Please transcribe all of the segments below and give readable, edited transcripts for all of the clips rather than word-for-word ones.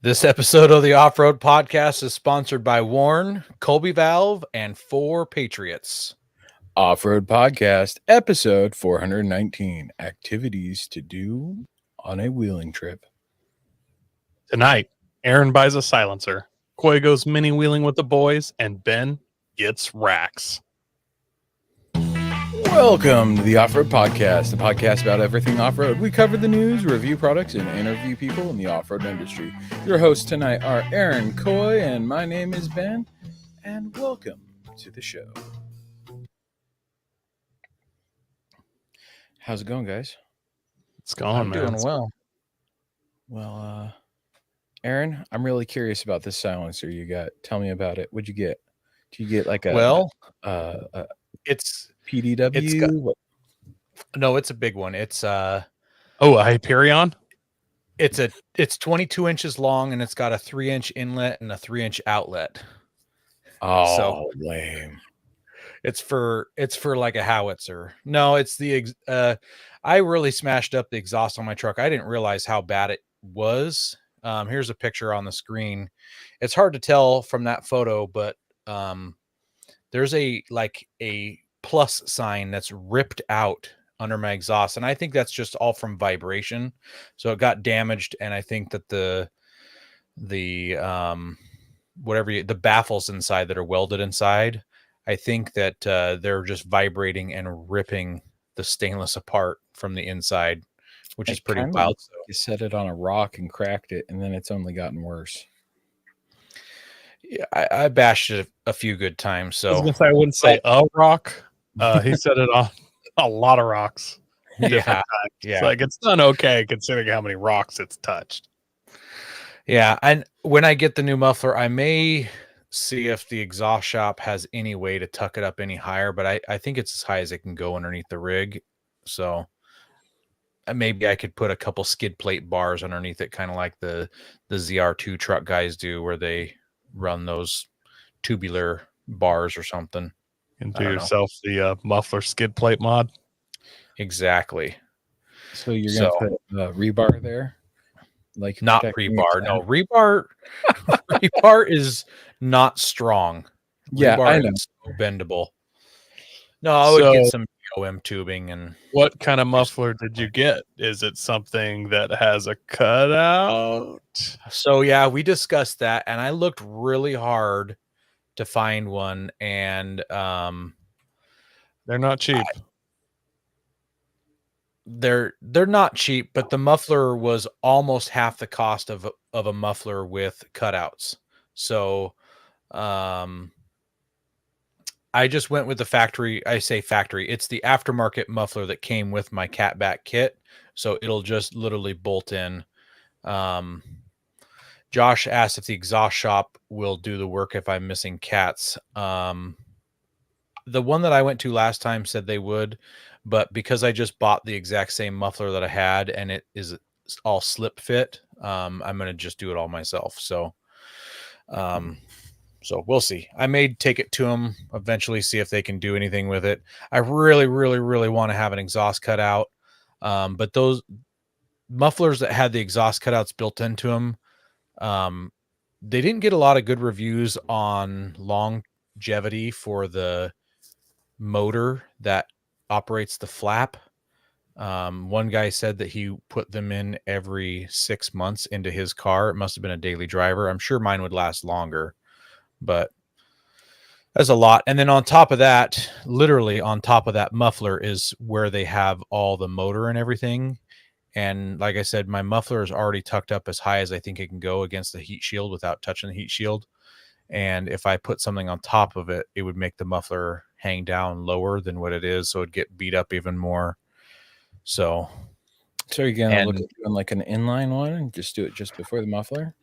This episode of the Off-Road Podcast is sponsored by Warn, Colby Valve, and 4Patriots. Off-Road Podcast, episode 419, activities to do on a wheeling trip. Tonight, Aaron buys a silencer, Coy goes mini wheeling with the boys, and Ben gets racks. Welcome to the Off-Road Podcast, a podcast about everything off-road. We cover the news, review products, and interview people in the off-road industry. Your hosts tonight are Aaron, Coy, and my name is Ben, and welcome to the show. How's it going, guys? It's going, I'm man. doing well. Well, Aaron, I'm really curious about this silencer you got. Tell me about it. What'd you get? Do you get like a It's PDW? it's a big one. It's a Hyperion? it's 22 inches long, and it's got a 3-inch inlet and a 3-inch outlet. Oh, lame. It's for like a howitzer. No, it's I really smashed up the exhaust on my truck. I didn't realize how bad it was. Here's a picture on the screen. It's hard to tell from that photo, but there's a plus sign that's ripped out under my exhaust, and I think that's just all from vibration. So it got damaged, and I think that the baffles inside that are welded inside, I think that they're just vibrating and ripping the stainless apart from the inside, which is pretty wild. So you set it on a rock and cracked it, and then it's only gotten worse. Yeah, I bashed it a few good times. So I wouldn't say a rock. He set it on a lot of rocks. Yeah. It's like it's done okay considering how many rocks it's touched. Yeah, and when I get the new muffler, I may see if the exhaust shop has any way to tuck it up any higher, but I think it's as high as it can go underneath the rig. So maybe I could put a couple skid plate bars underneath it, kind of like the ZR2 truck guys do, where they run those tubular bars or something. And do yourself the muffler skid plate mod. Exactly. So you're going to put rebar there? Like not rebar. No, rebar is not strong. Yeah, rebar I know. Is bendable. No, I would get some OM tubing. And what kind of muffler did you get? Is it something that has a cutout? So yeah, we discussed that, and I looked really hard to find one, and they're not cheap. They're not cheap, but the muffler was almost half the cost of a muffler with cutouts. So I just went with the factory. I say factory. It's the aftermarket muffler that came with my catback kit. So it'll just literally bolt in. Josh asked if the exhaust shop will do the work if I'm missing cats. The one that I went to last time said they would, but because I just bought the exact same muffler that I had and it is all slip fit, I'm going to just do it all myself. So we'll see. I may take it to them eventually, see if they can do anything with it. I really, really, really want to have an exhaust cutout. But those mufflers that had the exhaust cutouts built into them, they didn't get a lot of good reviews on longevity for the motor that operates the flap. One guy said that he put them in every 6 months into his car. It must have been a daily driver. I'm sure mine would last longer, but that's a lot. And then on top of that, literally on top of that muffler is where they have all the motor and everything. And like I said, my muffler is already tucked up as high as I think it can go against the heat shield without touching the heat shield. And if I put something on top of it, it would make the muffler hang down lower than what it is. So it'd get beat up even more. So you're going to look at doing like an inline one and just do it just before the muffler?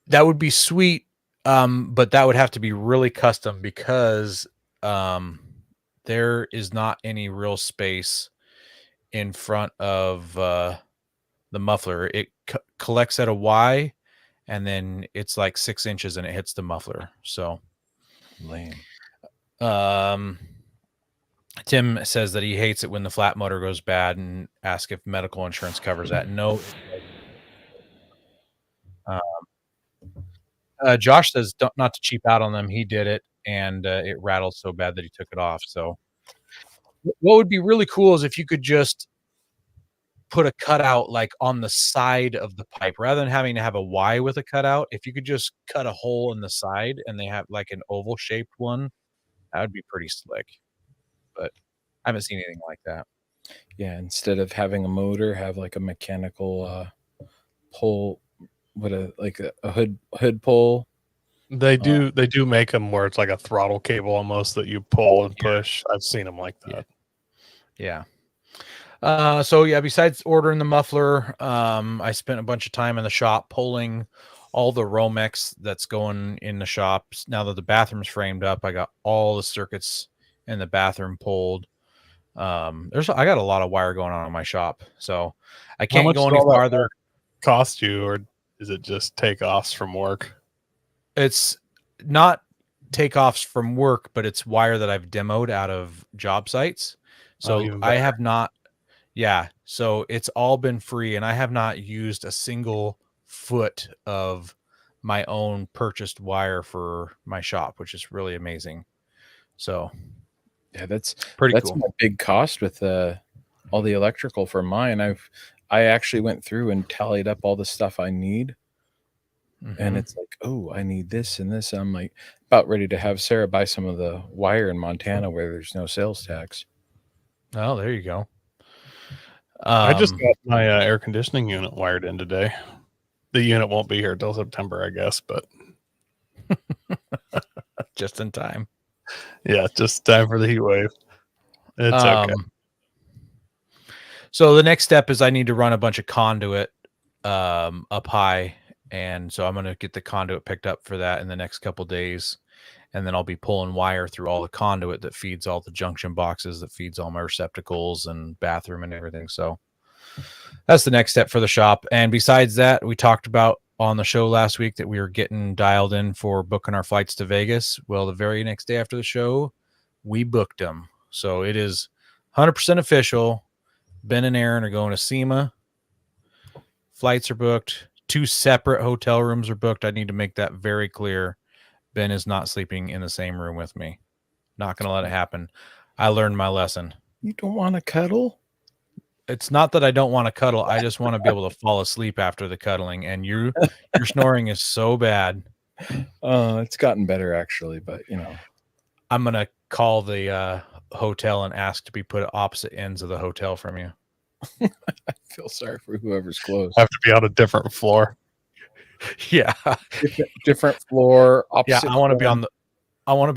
That would be sweet. But that would have to be really custom because there is not any real space in front of the muffler. It collects at a Y, and then it's like 6 inches and it hits the muffler. So lame. Tim says that he hates it when the flat motor goes bad and asks if medical insurance covers that. No. Josh says not to cheap out on them. He did it, and it rattled so bad that he took it off. So what would be really cool is if you could just put a cutout like on the side of the pipe rather than having to have a Y with a cutout. If you could just cut a hole in the side and they have like an oval shaped one, that would be pretty slick. But I haven't seen anything like that. Yeah, instead of having a motor, have like a mechanical pull, a hood pull. They do make them where it's like a throttle cable almost that you pull and push. I've seen them like that. Yeah. So yeah, besides ordering the muffler, I spent a bunch of time in the shop pulling all the Romex that's going in the shops. Now that the bathroom's framed up, I got all the circuits in the bathroom pulled. I got a lot of wire going on in my shop, so I can't go any farther. Cost you, or is it just takeoffs from work? It's not takeoffs from work, but it's wire that I've demoed out of job sites. So I have not. Yeah, so it's all been free, and I have not used a single foot of my own purchased wire for my shop, which is really amazing. So, yeah, that's pretty cool. My big cost with all the electrical for mine. I actually went through and tallied up all the stuff I need, and it's like, oh, I need this and this. I'm like about ready to have Sarah buy some of the wire in Montana where there's no sales tax. Oh, there you go. I just got my air conditioning unit wired in today. The unit won't be here till September, I guess, but just in time. Yeah, just time for the heat wave. It's okay. So the next step is I need to run a bunch of conduit up high, and so I'm going to get the conduit picked up for that in the next couple days. And then I'll be pulling wire through all the conduit that feeds all the junction boxes, that feeds all my receptacles and bathroom and everything. So that's the next step for the shop. And besides that, we talked about on the show last week that we were getting dialed in for booking our flights to Vegas. Well, the very next day after the show, we booked them. So it is 100% official. Ben and Aaron are going to SEMA. Flights are booked. 2 separate hotel rooms are booked. I need to make that very clear. Ben is not sleeping in the same room with me. Not going to let it happen. I learned my lesson. You don't want to cuddle? It's not that I don't want to cuddle. I just want to be able to fall asleep after the cuddling. And your snoring is so bad. It's gotten better actually, but I'm going to call the hotel and ask to be put at opposite ends of the hotel from you. I feel sorry for whoever's close. Have to be on a different floor. Yeah, different floor. Opposite. Yeah, I want to be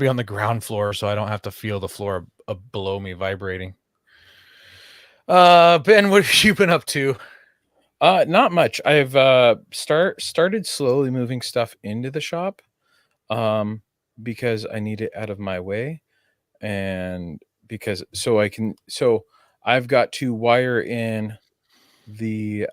on the ground floor so I don't have to feel the floor below me vibrating. Ben, what have you been up to? Not much. I've started slowly moving stuff into the shop, because I need it out of my way, and so I've got to wire in the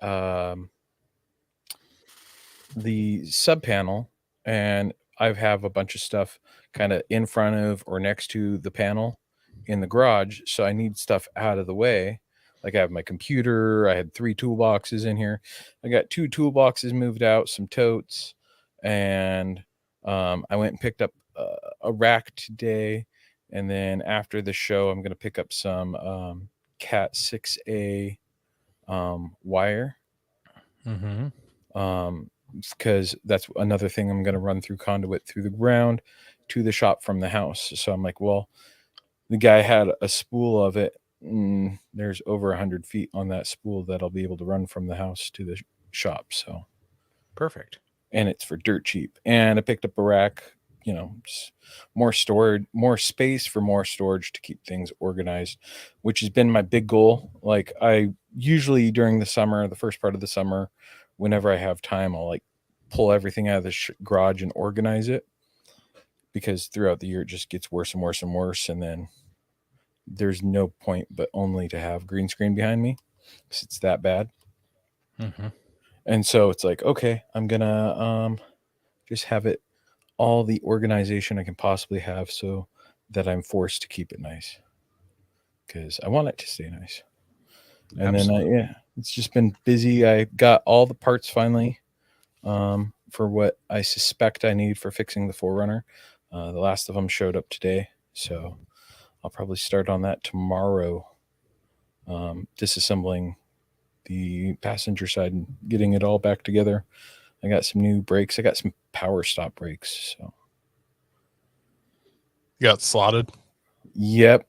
sub panel, and I have a bunch of stuff kind of in front of or next to the panel in the garage. So I need stuff out of the way. Like I have my computer. I had 3 toolboxes in here. I got 2 toolboxes moved out, some totes, and I went and picked up a rack today. And then after the show, I'm going to pick up some Cat 6A wire. Because that's another thing I'm going to run through conduit through the ground to the shop from the house. So I'm like, well, the guy had a spool of it. There's over 100 feet on that spool that I'll be able to run from the house to the shop. So perfect. And it's for dirt cheap. And I picked up a rack, more storage, more space for more storage to keep things organized, which has been my big goal. Like I usually during the summer, the first part of the summer, whenever I have time, I'll like pull everything out of the garage and organize it, because throughout the year it just gets worse and worse and worse. And then there's no point but only to have green screen behind me because it's that bad. And so it's like, okay, I'm gonna just have it all the organization I can possibly have so that I'm forced to keep it nice, because I want it to stay nice. And Absolutely. Then it's just been busy. I got all the parts finally for what I suspect I need for fixing the Forerunner. The last of them showed up today, so I'll probably start on that tomorrow, disassembling the passenger side and getting it all back together. I got some new brakes. I got some power stop brakes. So, You got slotted? yep,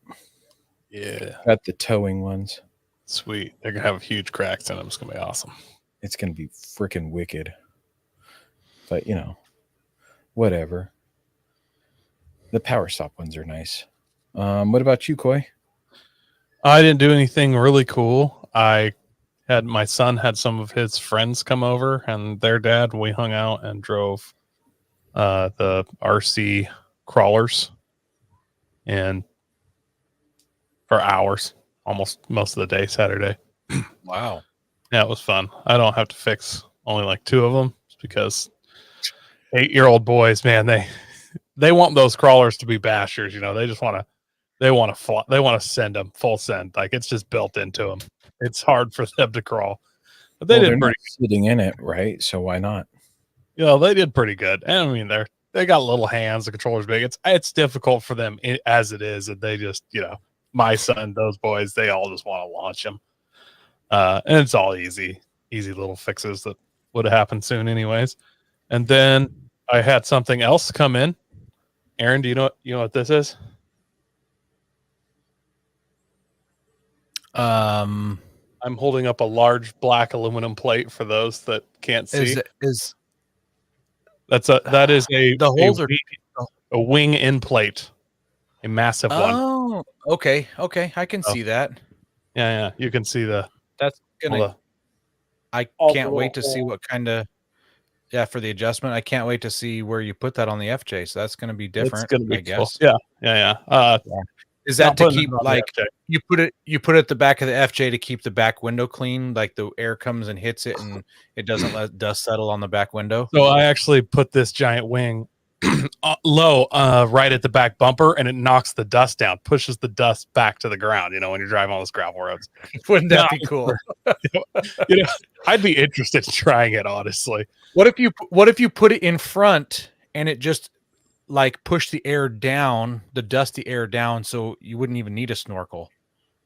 Yeah. got the towing ones. Sweet. They're going to have huge cracks in them. It's going to be awesome. It's going to be freaking wicked. But, whatever. The power stop ones are nice. What about you, Coy? I didn't do anything really cool. My son had some of his friends come over and their dad. We hung out and drove the RC crawlers and for hours, almost most of the day, Saturday. Wow. Yeah, it was fun. I don't have to fix only like 2 of them because 8-year-old boys, man, they want those crawlers to be bashers. They just want to fly. They want to send them full send. Like it's just built into them. It's hard for them to crawl, but they Well, did they're pretty. not sitting in it, right? So why not? They did pretty good. And I mean, they got little hands. The controller's big. It's difficult for them as it is, and they just my son, those boys, they all just want to launch them. And it's all easy little fixes that would have happened soon, anyways. And then I had something else come in. Aaron, do you know what this is? I'm holding up a large black aluminum plate for those that can't see. That is the holes are a wing end plate, a massive one. Oh, okay, I can see that. Yeah, you can see that's gonna. I can't wait to see what kind of. Yeah, for the adjustment, I can't wait to see where you put that on the FJ. So that's going to be different. It's gonna be I guess. Cool. Yeah. Is that to keep you put it at the back of the FJ to keep the back window clean, like the air comes and hits it and it doesn't let dust settle on the back window? So I actually put this giant wing low right at the back bumper, and it knocks the dust down, pushes the dust back to the ground. When you're driving on those gravel roads. Wouldn't that be cool? I'd be interested in trying it, honestly. What if you put it in front and it just like push the air down, the dusty air down, so you wouldn't even need a snorkel.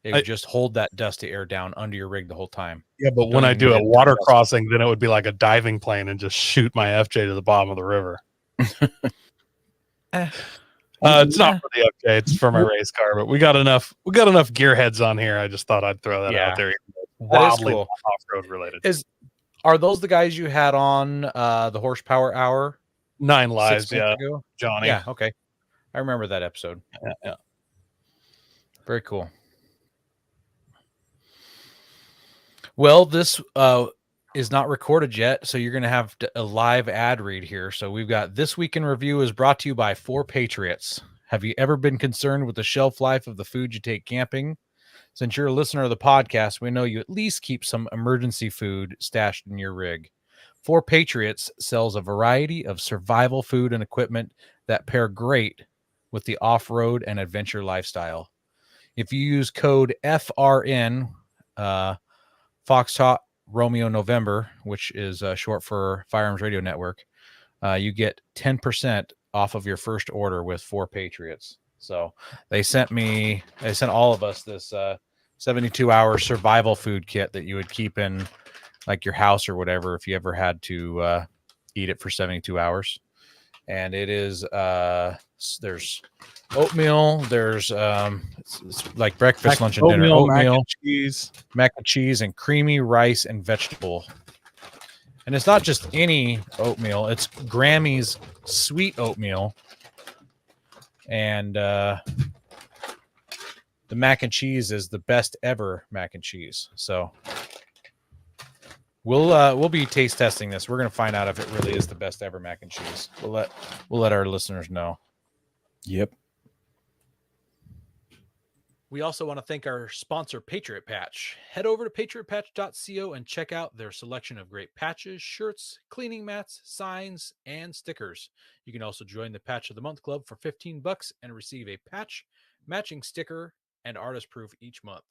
It would just hold that dusty air down under your rig the whole time. Yeah, but when I do a water crossing, then it would be like a diving plane and just shoot my FJ to the bottom of the river. It's not for the FJ, it's for my race car, but we got enough gearheads on here. I just thought I'd throw that out there. Wildly cool. Off-road related. Are those the guys you had on the Horsepower Hour? 9 Lives, ago? Johnny. Yeah, okay. I remember that episode. Yeah. Very cool. Well, this is not recorded yet, so you're going to have a live ad read here. So we've got This Week in Review is brought to you by 4 Patriots. Have you ever been concerned with the shelf life of the food you take camping? Since you're a listener of the podcast, we know you at least keep some emergency food stashed in your rig. 4 Patriots sells a variety of survival food and equipment that pair great with the off-road and adventure lifestyle. If you use code FRN, Foxtrot Romeo November, which is short for Firearms Radio Network, you get 10% off of your first order with 4 Patriots. So they sent all of us this 72-hour survival food kit that you would keep in like your house or whatever if you ever had to eat it for 72 hours. And it is there's oatmeal, there's it's like breakfast, lunch, and dinner. Oatmeal, mac and cheese, and creamy rice and vegetable. And it's not just any oatmeal, it's Grammy's sweet oatmeal. And the mac and cheese is the best ever mac and cheese. So we'll be taste testing this. We're gonna find out if it really is the best ever mac and cheese. We'll let our listeners know. Yep. We also want to thank our sponsor, Patriot Patch. Head over to patriotpatch.co and check out their selection of great patches, shirts, cleaning mats, signs, and stickers. You can also join the Patch of the Month Club for $15 and receive a patch, matching sticker, and artist proof each month.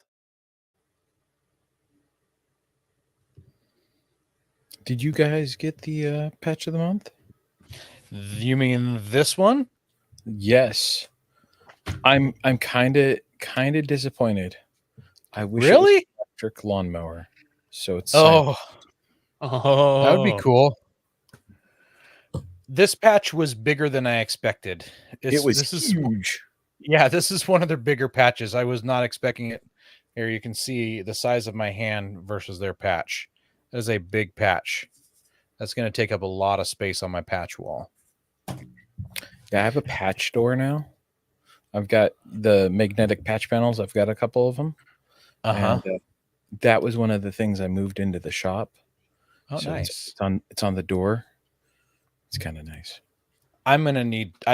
Did you guys get the patch of the month? You mean this one? Yes. I'm kind of disappointed. I wish it was Really? an electric lawnmower. So it's Oh, Oh, that would be cool. This patch was bigger than I expected. it was This is huge. Yeah, this is one of their bigger patches. I was not expecting it. Here you can see the size of my hand versus their patch. That is a big patch. That's going to take up a lot of space on my patch wall. Yeah, I have a patch door now. I've got the magnetic patch panels. I've got a couple of them. Uh-huh. And, that was one of the things I moved into the shop. Oh, So nice. It's on the door. It's kind of nice. I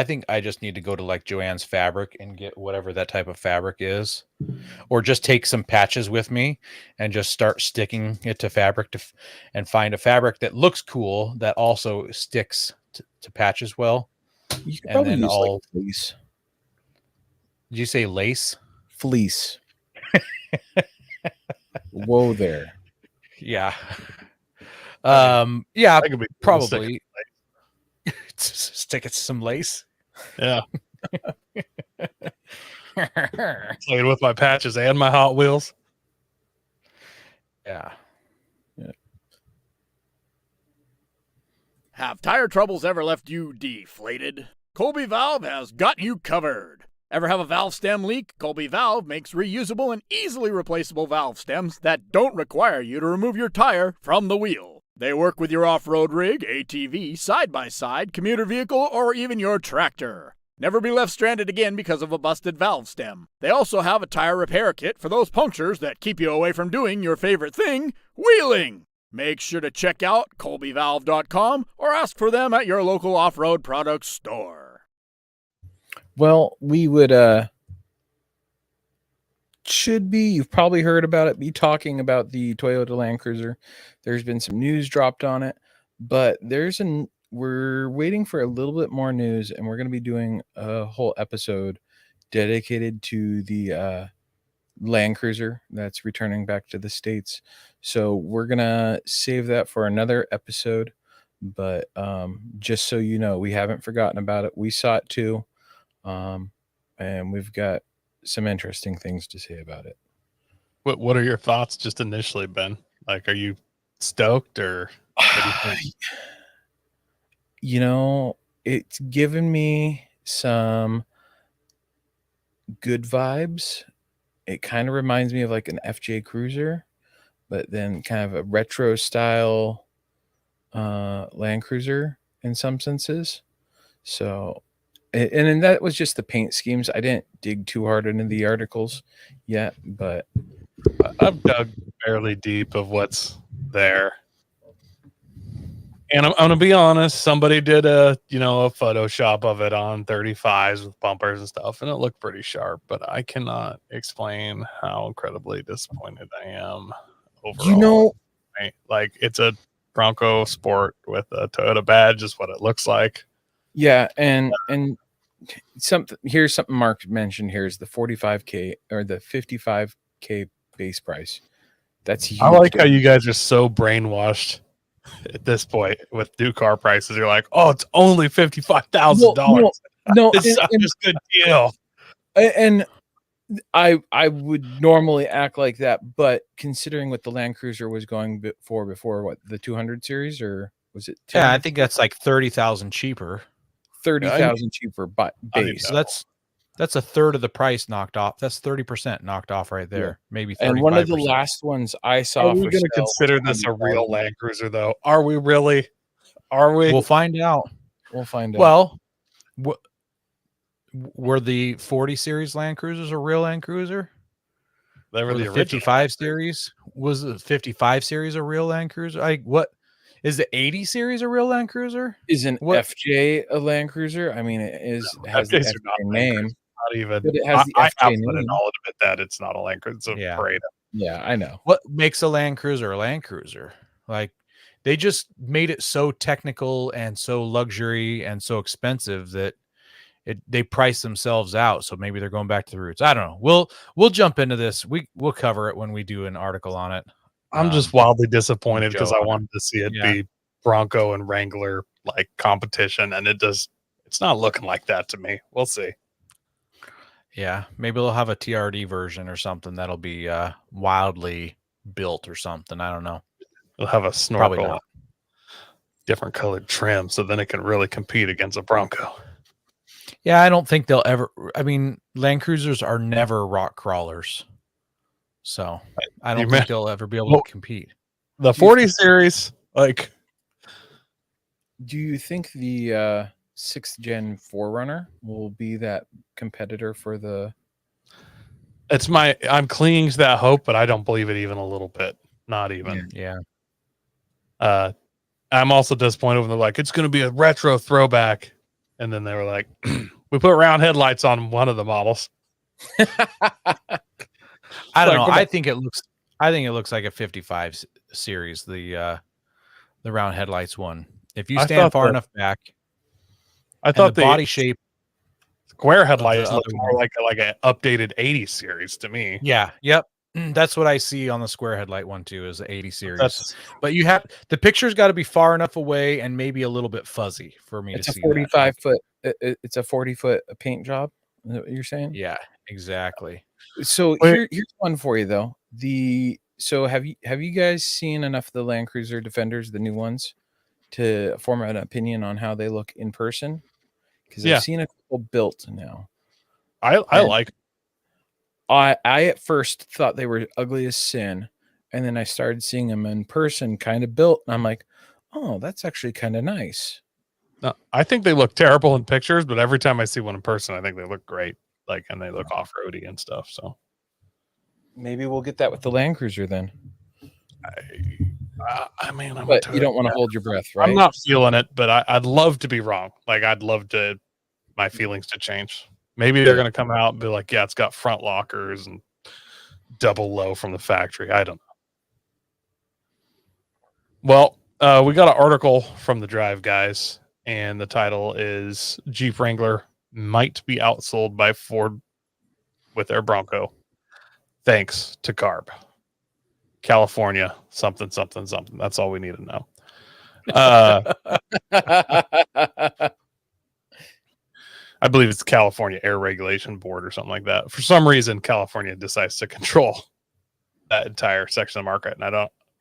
think I just need to go to like Joann's Fabric and get whatever that type of fabric is, or just take some patches with me and just start sticking it to fabric and find a fabric that looks cool that also sticks to patches well. You could And probably then use I'll- like fleece. Did you say lace? Fleece. Whoa there. Yeah. I Yeah, that could be probably. Stick it to some lace. Yeah, playing with my patches and my Hot Wheels. Yeah. Have tire troubles ever left you deflated? Colby Valve has got you covered. Ever have a valve stem leak? Colby Valve makes reusable and easily replaceable valve stems that don't require you to remove your tire from the wheel. They work with your off-road rig, ATV, side-by-side, commuter vehicle, or even your tractor. Never be left stranded again because of a busted valve stem. They also have a tire repair kit for those punctures that keep you away from doing your favorite thing, wheeling. Make sure to check out colbyvalve.com or ask for them at your local off-road products store. Well, we would you've probably heard about it, be talking about the Toyota Land Cruiser. There's been some news dropped on it, but we're waiting for a little bit more news, and we're going to be doing a whole episode dedicated to the Land Cruiser that's returning back to the States. So we're going to save that for another episode, but just so you know, we haven't forgotten about it. We saw it too, and we've got some interesting things to say about it. What are your thoughts just initially, Ben? Like, are you stoked or what do you think? You know, it's given me some good vibes. It kind of reminds me of like an FJ Cruiser, but then kind of a retro style Land Cruiser in some senses. So, and that was just the paint schemes. I didn't dig too hard into the articles yet, but I've dug fairly deep of what's there. And I'm gonna be honest, somebody did a Photoshop of it on 35s with bumpers and stuff, and it looked pretty sharp, but I cannot explain how incredibly disappointed I am overall. you know, Right? Like, it's a Bronco Sport with a Toyota badge is what it looks like. yeah, and here's something Mark mentioned here is the 45K or the 55K base price. That's huge. I like how you guys are so brainwashed at this point with new car prices. You're like, oh, it's only $55,000. No, It's such a good deal. and I would normally act like that, but considering what the Land Cruiser was going before what, the 200 series, or was it Yeah, I 200? think that's like 30,000 cheaper. 30,000 cheaper didn't base. So that's a third of the price knocked off. That's 30% knocked off right there. Maybe 35%. And one of the last ones I saw. Are we going to consider this a real Land Cruiser, though? Are we really? Are we? We'll find out. We'll find out. Well, were the 40 series Land Cruisers a real Land Cruiser? They were Or the the original. 55 series? Was the 55 series a real Land Cruiser? What is the 80 series a real Land Cruiser? is an what- FJ a Land Cruiser? I mean, it has the FJs are FJ not Land name. Cruisers. Not even. But it has the I FJ have to name. admit that it's not a Land Cruiser. It's a Yeah. Parade. Yeah, I know. What makes a Land Cruiser a Land Cruiser? Like, they just made it so technical and so luxury and so expensive that they price themselves out. So maybe they're going back to the roots. I don't know. We'll jump into this. We'll cover it when we do an article on it. I'm just wildly disappointed Joe because I on it. wanted to see it Yeah. be Bronco and Wrangler like competition, and it's not looking like that to me. We'll see. Yeah, maybe they'll have a TRD version or something that'll be wildly built or something. I don't know. We'll have a Probably snorkel, not. different colored trim, so then it can really compete against a Bronco. Yeah, I don't think they'll ever. I mean, Land Cruisers are never rock crawlers, so I don't think they'll ever be able to compete. The 40 series, like, Do you think the 6th gen Forerunner will be that competitor for the? I'm clinging to that hope, but I don't believe it even a little bit. Not even. Yeah. I'm also disappointed when they're like, it's going to be a retro throwback. And then they were like, we put round headlights on one of the models. I don't know. I think it looks like a 55 series, the round headlights one. If you stand far enough back, I thought the body shape square headlights other look more like an updated 80 series to me. Yeah. Yep. That's what I see on the square headlight one too, is the 80 series. But you have the picture's got to be far enough away and maybe a little bit fuzzy for me to see. It's a 45 foot. It's a 40-foot paint job. Is that what you're saying? Yeah, exactly. So here's one for you though. So have you guys seen enough of the Land Cruiser Defenders, the new ones, to form an opinion on how they look in person? Because I've seen a couple built now. I at first thought they were ugly as sin, and then I started seeing them in person, kind of built, and I'm like, oh, that's actually kind of nice. No, I think they look terrible in pictures, but every time I see one in person, I think they look great. Like, and they look off-roady and stuff. So maybe we'll get that with the Land Cruiser then. I mean, but you don't want to hold your breath, right? I'm not feeling it, but I'd love to be wrong. Like, I'd love my feelings to change. Maybe they're going to come out and be like, yeah, it's got front lockers and double low from the factory. I don't know. Well, we got an article from the Drive guys, and the title is Jeep Wrangler might be outsold by Ford with their Bronco. Thanks to CARB. California, something. That's all we need to know. I believe it's the California Air Regulation Board or something like that. For some reason, California decides to control that entire section of the market,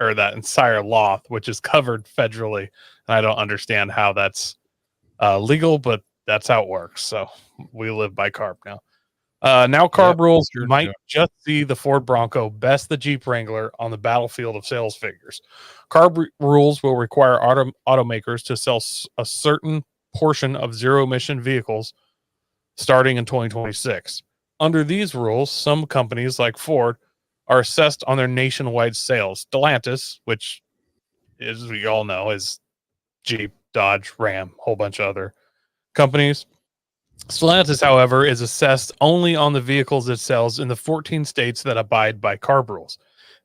or that entire law, which is covered federally. And I don't understand how that's legal, but that's how it works. So we live by CARB now. Now CARB rules might just see the Ford Bronco best the Jeep Wrangler on the battlefield of sales figures. CARB rules will require automakers to sell a certain portion of zero-emission vehicles starting in 2026. Under these rules, some companies like Ford are assessed on their nationwide sales. Stellantis, which, as we all know, is Jeep, Dodge, Ram, a whole bunch of other companies. Stellantis, however, is assessed only on the vehicles it sells in the 14 states that abide by CARB rules.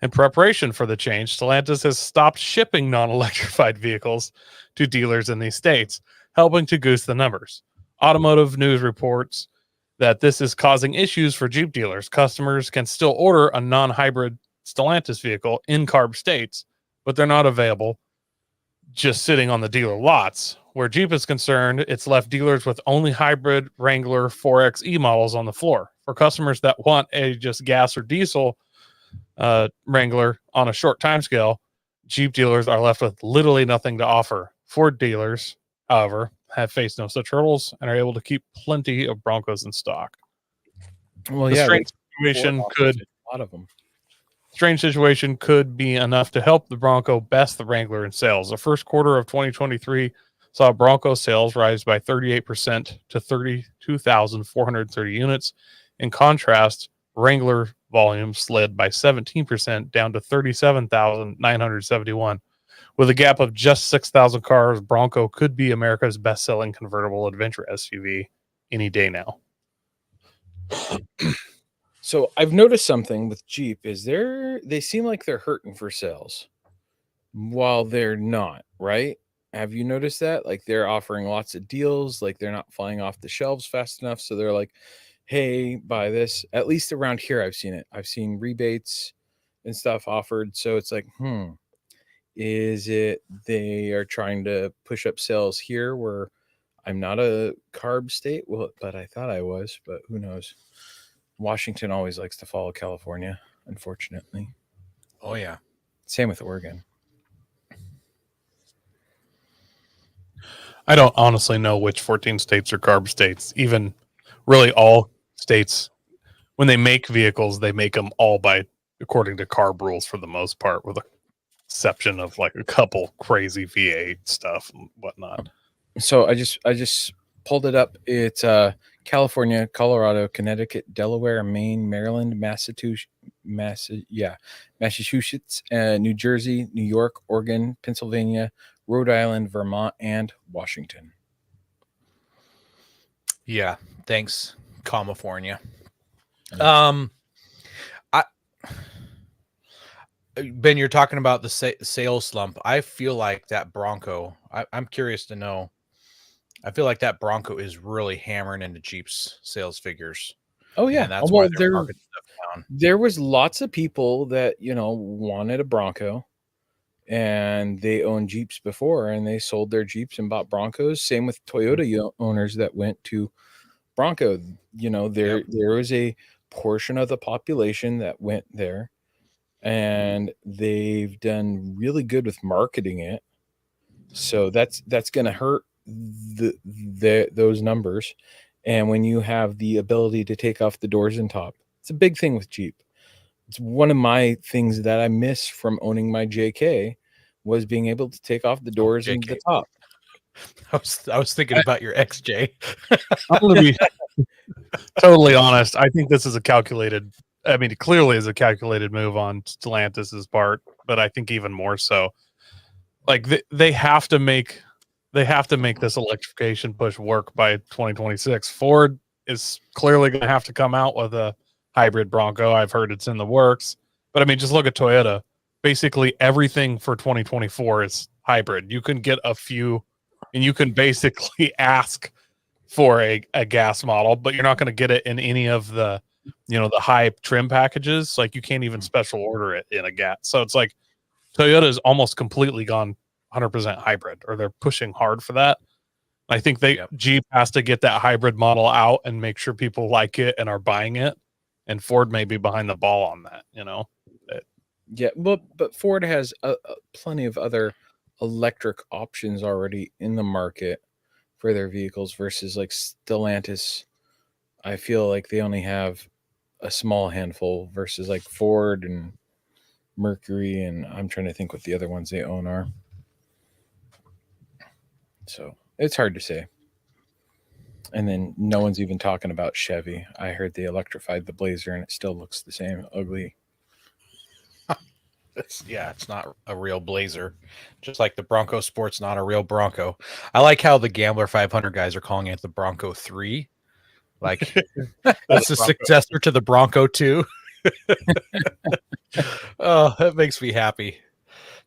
In preparation for the change, Stellantis has stopped shipping non-electrified vehicles to dealers in these states, helping to goose the numbers. Automotive News reports that this is causing issues for Jeep dealers. Customers can still order a non-hybrid Stellantis vehicle in CARB states, but they're not available just sitting on the dealer lots. Where Jeep is concerned, it's left dealers with only hybrid Wrangler 4xe models on the floor. For customers that want a just gas or diesel Wrangler on a short time scale, Jeep dealers are left with literally nothing to offer. Ford dealers, however, have faced no such hurdles and are able to keep plenty of Broncos in stock. Well, the yeah, strange situation could a lot of them. Strange situation could be enough to help the Bronco best the Wrangler in sales. The first quarter of 2023 saw Bronco sales rise by 38% to 32,430 units. In contrast, Wrangler volume slid by 17% down to 37,971. With a gap of just 6,000 cars, Bronco could be America's best-selling convertible adventure SUV any day now. So I've noticed something with Jeep is they seem like they're hurting for sales while they're not, right? Have you noticed that? Like, they're offering lots of deals, like they're not flying off the shelves fast enough. So they're like, hey, buy this. At least around here, I've seen it. I've seen rebates and stuff offered. So it's like, is it they are trying to push up sales here where I'm not a carb state? Well, but I thought I was, but who knows? Washington always likes to follow California, unfortunately. Oh yeah. Same with Oregon. I don't honestly know which 14 states are carb states. Even really all states, when they make vehicles, they make them all according to carb rules for the most part, with the exception of like a couple crazy V8 stuff and whatnot. So I just pulled it up. It's California, Colorado, Connecticut, Delaware, Maine, Maryland, Massachusetts, New Jersey, New York, Oregon, Pennsylvania, Rhode Island, Vermont, and Washington. Yeah. Thanks, California. Ben, you're talking about the sales slump. I feel like that Bronco. I'm curious to know. I feel like that Bronco is really hammering into Jeep's sales figures. Oh yeah, And that's why they're marketing stuff down. There was lots of people that wanted a Bronco, and they owned Jeeps before, and they sold their Jeeps and bought Broncos. Same with Toyota owners that went to Bronco. There was a portion of the population that went there, and they've done really good with marketing it. So that's going to hurt those numbers. And when you have the ability to take off the doors and top, it's a big thing with Jeep. It's one of my things that I miss from owning my JK was being able to take off the doors and the top. I was thinking about your XJ. I'm going to be totally honest. I think this is it clearly is a calculated move on Stellantis's part, but I think even more so. Like they have to make this electrification push work by 2026. Ford is clearly going to have to come out with a hybrid Bronco. I've heard it's in the works, but I mean, just look at Toyota. Basically everything for 2024 is hybrid. You can get a few, and you can basically ask for a gas model, but you're not going to get it in any of the, the high trim packages. Like you can't even special order it in a gas. So it's like Toyota's almost completely gone 100% hybrid, or they're pushing hard for that. I think Jeep has to get that hybrid model out and make sure people like it and are buying it. And Ford may be behind the ball on that, Yeah, but Ford has plenty of other electric options already in the market for their vehicles versus like Stellantis. I feel like they only have a small handful versus like Ford and Mercury, and I'm trying to think what the other ones they own are. So it's hard to say. And then no one's even talking about Chevy. I heard they electrified the Blazer and it still looks the same, ugly. It's not a real Blazer. Just like the Bronco Sport's not a real Bronco. I like how the Gambler 500 guys are calling it the Bronco 3. Like that's the successor to the Bronco 2. Oh, that makes me happy.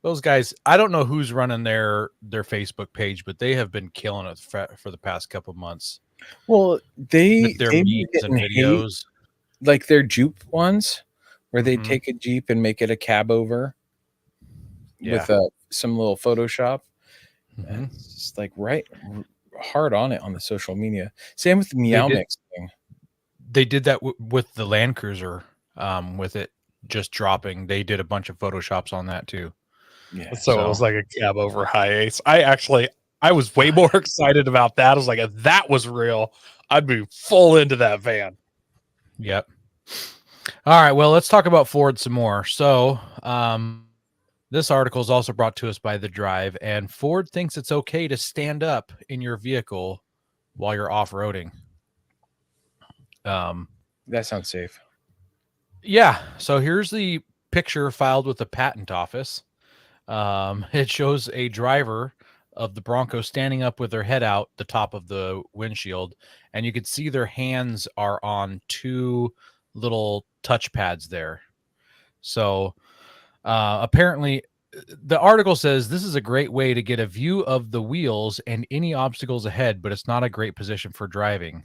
Those guys, I don't know who's running their Facebook page, but they have been killing it for the past couple of months. Well, their memes and videos, like their Jeep ones, where they take a Jeep and make it a cab over with some little Photoshop. It's just like hard on it on the social media. Same with the Meow Mix thing. They did that with the Land Cruiser, with it just dropping. They did a bunch of Photoshops on that too. Yeah, so it was like a cab over high ace. I was way more excited about that. I was like, if that was real, I'd be full into that van. Yep. All right. Well, let's talk about Ford some more. So, this article is also brought to us by The Drive, and Ford thinks it's okay to stand up in your vehicle while you're off-roading. That sounds safe. Yeah. So here's the picture filed with the patent office. It shows a driver of the Bronco standing up with their head out the top of the windshield, and you can see their hands are on two little touch pads there. So apparently the article says this is a great way to get a view of the wheels and any obstacles ahead, but it's not a great position for driving.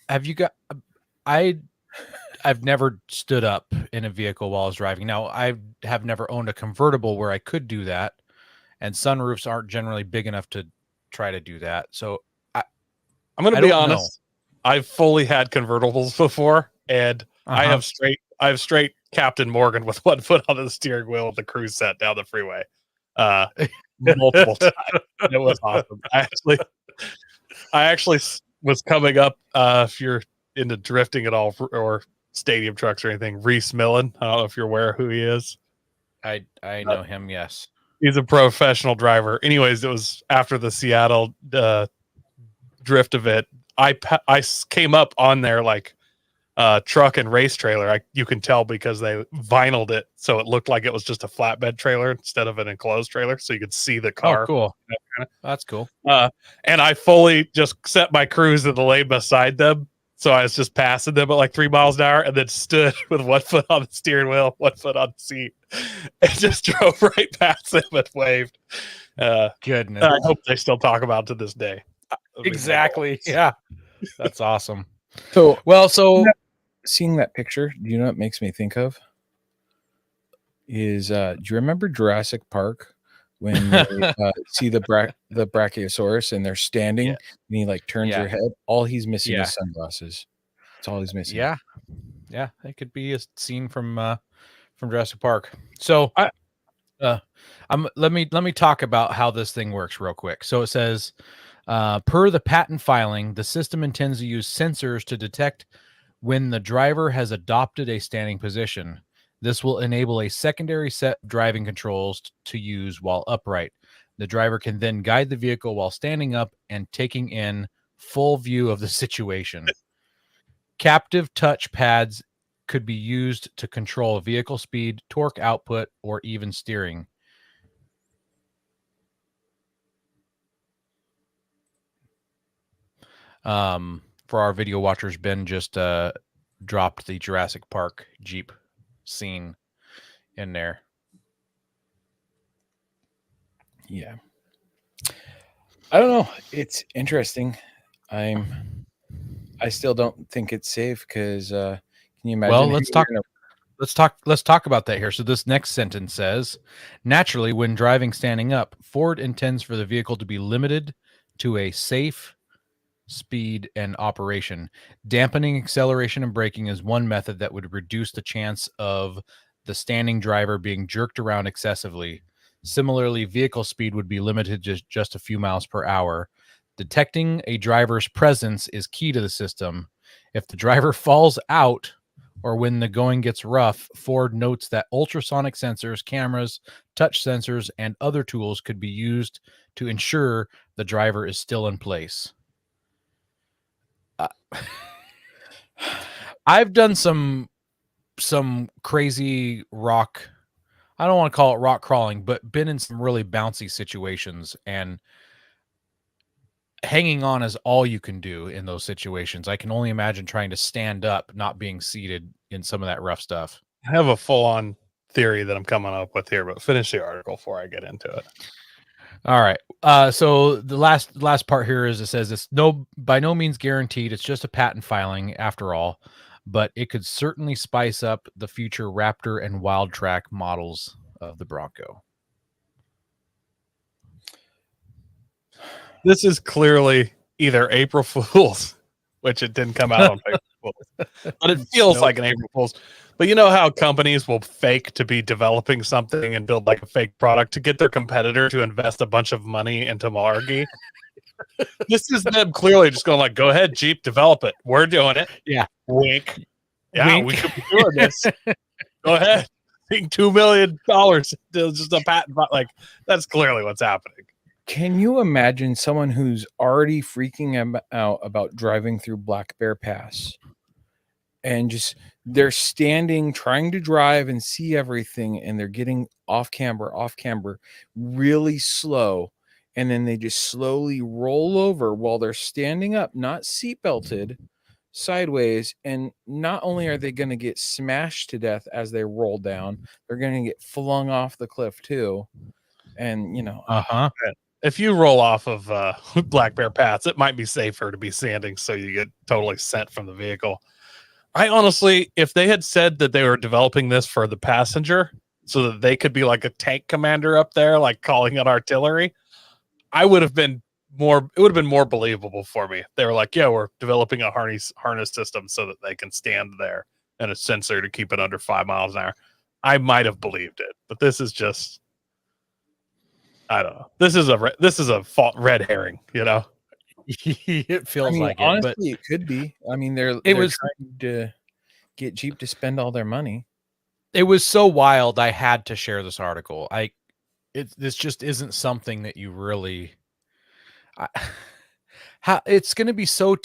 Have you got I I've never stood up in a vehicle while I was driving. Now, I have never owned a convertible where I could do that, and sunroofs aren't generally big enough to try to do that. So I'm going to I be don't know. honest. I've fully had convertibles before, and I Uh-huh. have straight Captain Morgan with one foot on the steering wheel with the cruise set down the freeway, multiple times. It was awesome. I actually was coming up. If you're into drifting at all or stadium trucks or anything, Reese Millen. I don't know if you're aware who he is. I know him. Yes. He's a professional driver. Anyways, it was after the Seattle drift event. I came up on their like truck and race trailer. You can tell because they vinyled it so it looked like it was just a flatbed trailer instead of an enclosed trailer, so you could see the car. Oh, cool. That's cool. And I fully just set my cruise in the lane beside them, so I was just passing them at like 3 miles an hour, and then stood with one foot on the steering wheel, one foot on the seat, and just drove right past them and waved. Goodness. I hope they still talk about it to this day. Exactly. Yeah. That's awesome. So, Well, so seeing that picture, do you know what it makes me think of? Is do you remember Jurassic Park when they see the Brachiosaurus and they're standing Yeah. and he like turns Yeah. their head? All he's missing Yeah. is sunglasses. That's all he's missing. yeah. Yeah, it could be a scene from Jurassic Park. So let me talk about how this thing works real quick. So it says per the patent filing, the system intends to use sensors to detect when the driver has adopted a standing position. This will enable a secondary set of driving controls to use while upright. The driver can then guide the vehicle while standing up and taking in full view of the situation. Captive touch pads could be used to control vehicle speed, torque output, or even steering. For our video watchers, Ben just dropped the Jurassic Park Jeep scene in there. Yeah. I don't know. It's interesting. I still don't think it's safe because can you imagine? Well, let's talk about that here. So this next sentence says, naturally, when driving standing up, Ford intends for the vehicle to be limited to a safe speed and operation. Dampening acceleration and braking is one method that would reduce the chance of the standing driver being jerked around excessively. Similarly, vehicle speed would be limited to just a few miles per hour. Detecting a driver's presence is key to the system. If the driver falls out or when the going gets rough, Ford notes that ultrasonic sensors, cameras, touch sensors, and other tools could be used to ensure the driver is still in place. I've done some crazy rock. I don't want to call it rock crawling, but been in some really bouncy situations, and hanging on is all you can do in those situations. I can only imagine trying to stand up, not being seated in some of that rough stuff. I have a full-on theory that I'm coming up with here, but finish the article before I get into it. All right. So the last part here is it says it's by no means guaranteed. It's just a patent filing after all, but it could certainly spice up the future Raptor and Wildtrak models of the Bronco. This is clearly either April Fool's, which it didn't come out on April Fool's, but it feels like an April Fool's. But you know how companies will fake to be developing something and build like a fake product to get their competitor to invest a bunch of money into malarkey? This is them clearly just going like, go ahead, Jeep, develop it. We're doing it. Yeah. Wink. Yeah, Wink. we could be doing this. Go ahead. Think $2 million just a patent. Like, that's clearly what's happening. Can you imagine someone who's already freaking out about driving through Black Bear Pass and just they're standing trying to drive and see everything and they're getting off camber really slow, and then they just slowly roll over while they're standing up, not seat belted, sideways, and not only are they going to get smashed to death as they roll down, they're going to get flung off the cliff too. And you know, if you roll off of Black Bear Paths, it might be safer to be standing so you get totally sent from the vehicle. I honestly, if they had said that they were developing this for the passenger so that they could be like a tank commander up there, like calling it artillery, I would have been more, it would have been more believable for me. They were like, yeah, we're developing a harness system so that they can stand there and a sensor to keep it under 5 miles an hour. I might have believed it, but this is just, I don't know. This is a red herring, you know? It feels I mean, like honestly, it, but it could be. I mean, they're was trying to get Jeep to spend all their money. it was so wild. I had to share this article. This just isn't something that you really. It's going to be so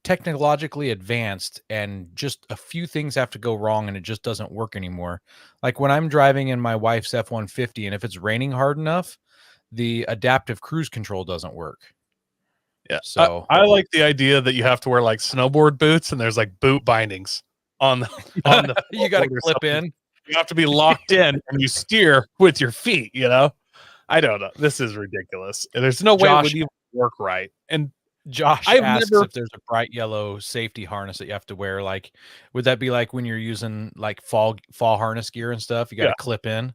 technologically advanced, and just a few things have to go wrong, and it just doesn't work anymore. Like when I'm driving in my wife's F-150, and if it's raining hard enough, the adaptive cruise control doesn't work. Yeah. So I like the idea that you have to wear like snowboard boots and there's like boot bindings on the you got to or clip something. in. You have to be locked in and you steer with your feet, you know? I don't know. This is ridiculous. There's no way it Josh- would even work right. And Josh I've asks never- if there's a bright yellow safety harness that you have to wear. Like, would that be like when you're using like fall harness gear and stuff? You got to clip in.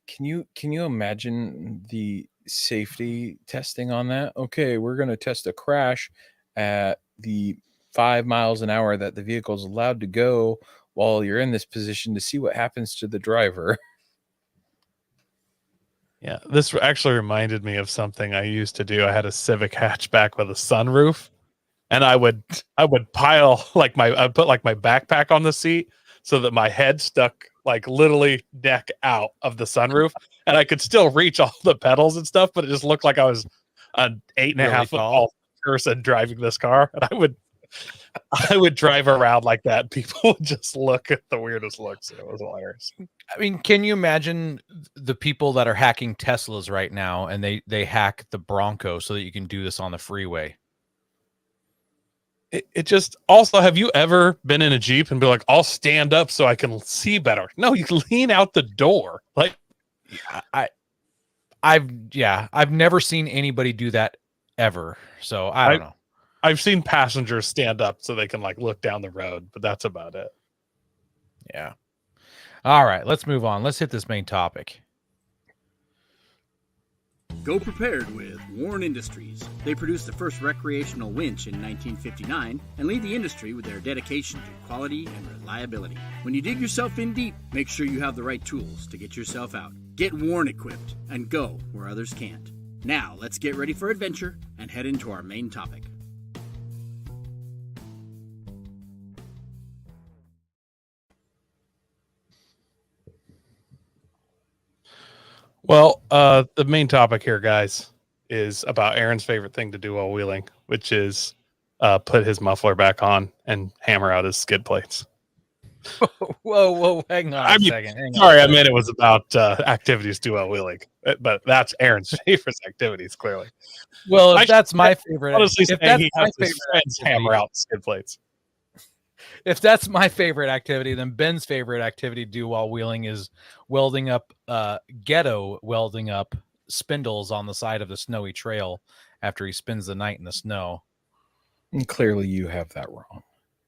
Can you imagine the safety testing on that? Okay, we're going to test a crash at the 5 miles an hour that the vehicle is allowed to go while you're in this position to see what happens to the driver. yeah, this actually reminded me of something I used to do. I had a Civic hatchback with a sunroof, and I would pile like I'd put like my backpack on the seat so that my head stuck like literally neck out of the sunroof, and I could still reach all the pedals and stuff, but it just looked like I was an 8.5 foot tall person driving this car. And I would drive around like that, and people would just look at the weirdest looks. It was hilarious. I mean, can you imagine the people that are hacking Teslas right now, and they hack the Bronco so that you can do this on the freeway? It just also, have you ever been in a Jeep and be like, I'll stand up so I can see better? No, you can lean out the door. Like, I've never seen anybody do that ever. So I don't know. I've seen passengers stand up so they can like look down the road, but that's about it. Yeah. All right, let's move on. Let's hit this main topic. Go prepared with Warren Industries. They produced the first recreational winch in 1959 and lead the industry with their dedication to quality and reliability. When you dig yourself in deep, make sure you have the right tools to get yourself out. Get Warren equipped and go where others can't. Now, let's get ready for adventure and head into our main topic. Well, the main topic here, guys, is about Aaron's favorite thing to do while wheeling, which is put his muffler back on and hammer out his skid plates. Whoa, hang on a second. I meant it was about activities to do while wheeling, but that's Aaron's favorite activities, clearly. Well, if that's my favorite, Honestly, if that's that's my my favorite friends activity, hammer out skid plates. if that's my favorite activity, then Ben's favorite activity to do while wheeling is welding up spindles on the side of the snowy trail after he spends the night in the snow. And clearly you have that wrong,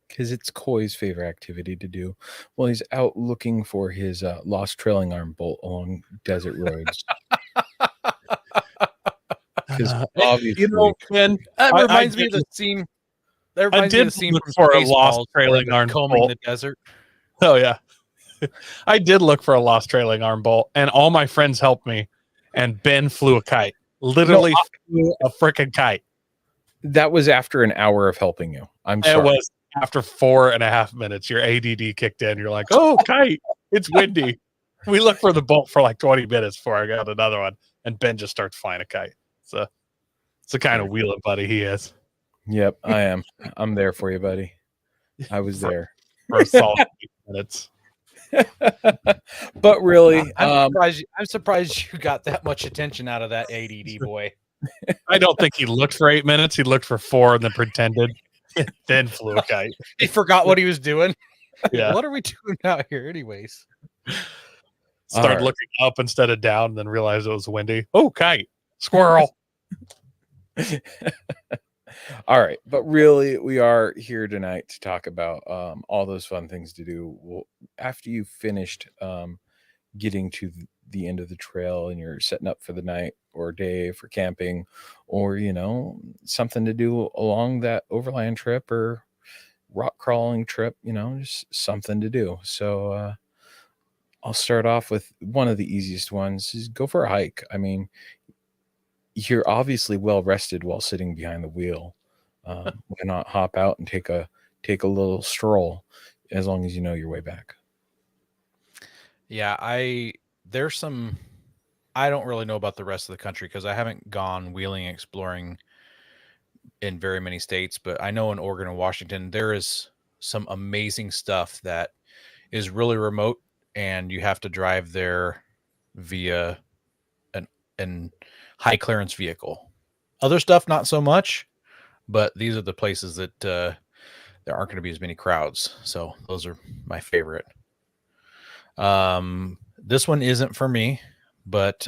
because it's Coy's favorite activity to do while he's out looking for his lost trailing arm bolt along desert roads. Because obviously, Ben, That I reminds me of the did- scene. That reminds me did of the scene look from for a Spaceballs lost where trailing they're arm combing bolt. the desert. Oh yeah, I did look for a lost trailing arm bolt, and all my friends helped me. And Ben flew a kite, literally flew a freaking kite. that was after an hour of helping you. I'm It sorry. was after 4.5 minutes. Your ADD kicked in. You're like, oh, kite! It's windy. We looked for the bolt for like 20 minutes before I got another one, and Ben just starts flying a kite. So it's the kind of wheeling buddy he is. Yep, I am. I'm there for you, buddy. I was there. For a solid 8 minutes. But really, I'm surprised you got that much attention out of that ADD boy. I don't think he looked for 8 minutes. He looked for 4 and then pretended, then flew a kite. He forgot what he was doing. Yeah. What are we doing out here, anyways? Started right. looking up instead of down, and then realized it was windy. Oh, kite, squirrel. All right, but really, we are here tonight to talk about all those fun things to do. Well, after you've finished getting to the end of the trail and you're setting up for the night or day for camping, or something to do along that overland trip or rock crawling trip, just something to do. So I'll start off with one of the easiest ones: is go for a hike. I mean, you're obviously well rested while sitting behind the wheel. Why not hop out and take a little stroll, as long as you know your way back? Yeah, I don't really know about the rest of the country because I haven't gone wheeling exploring in very many states, but I know in Oregon and Washington there is some amazing stuff that is really remote, and you have to drive there via an high clearance vehicle. Other stuff not so much, but these are the places that there aren't going to be as many crowds. So those are my favorite. This one isn't for me, but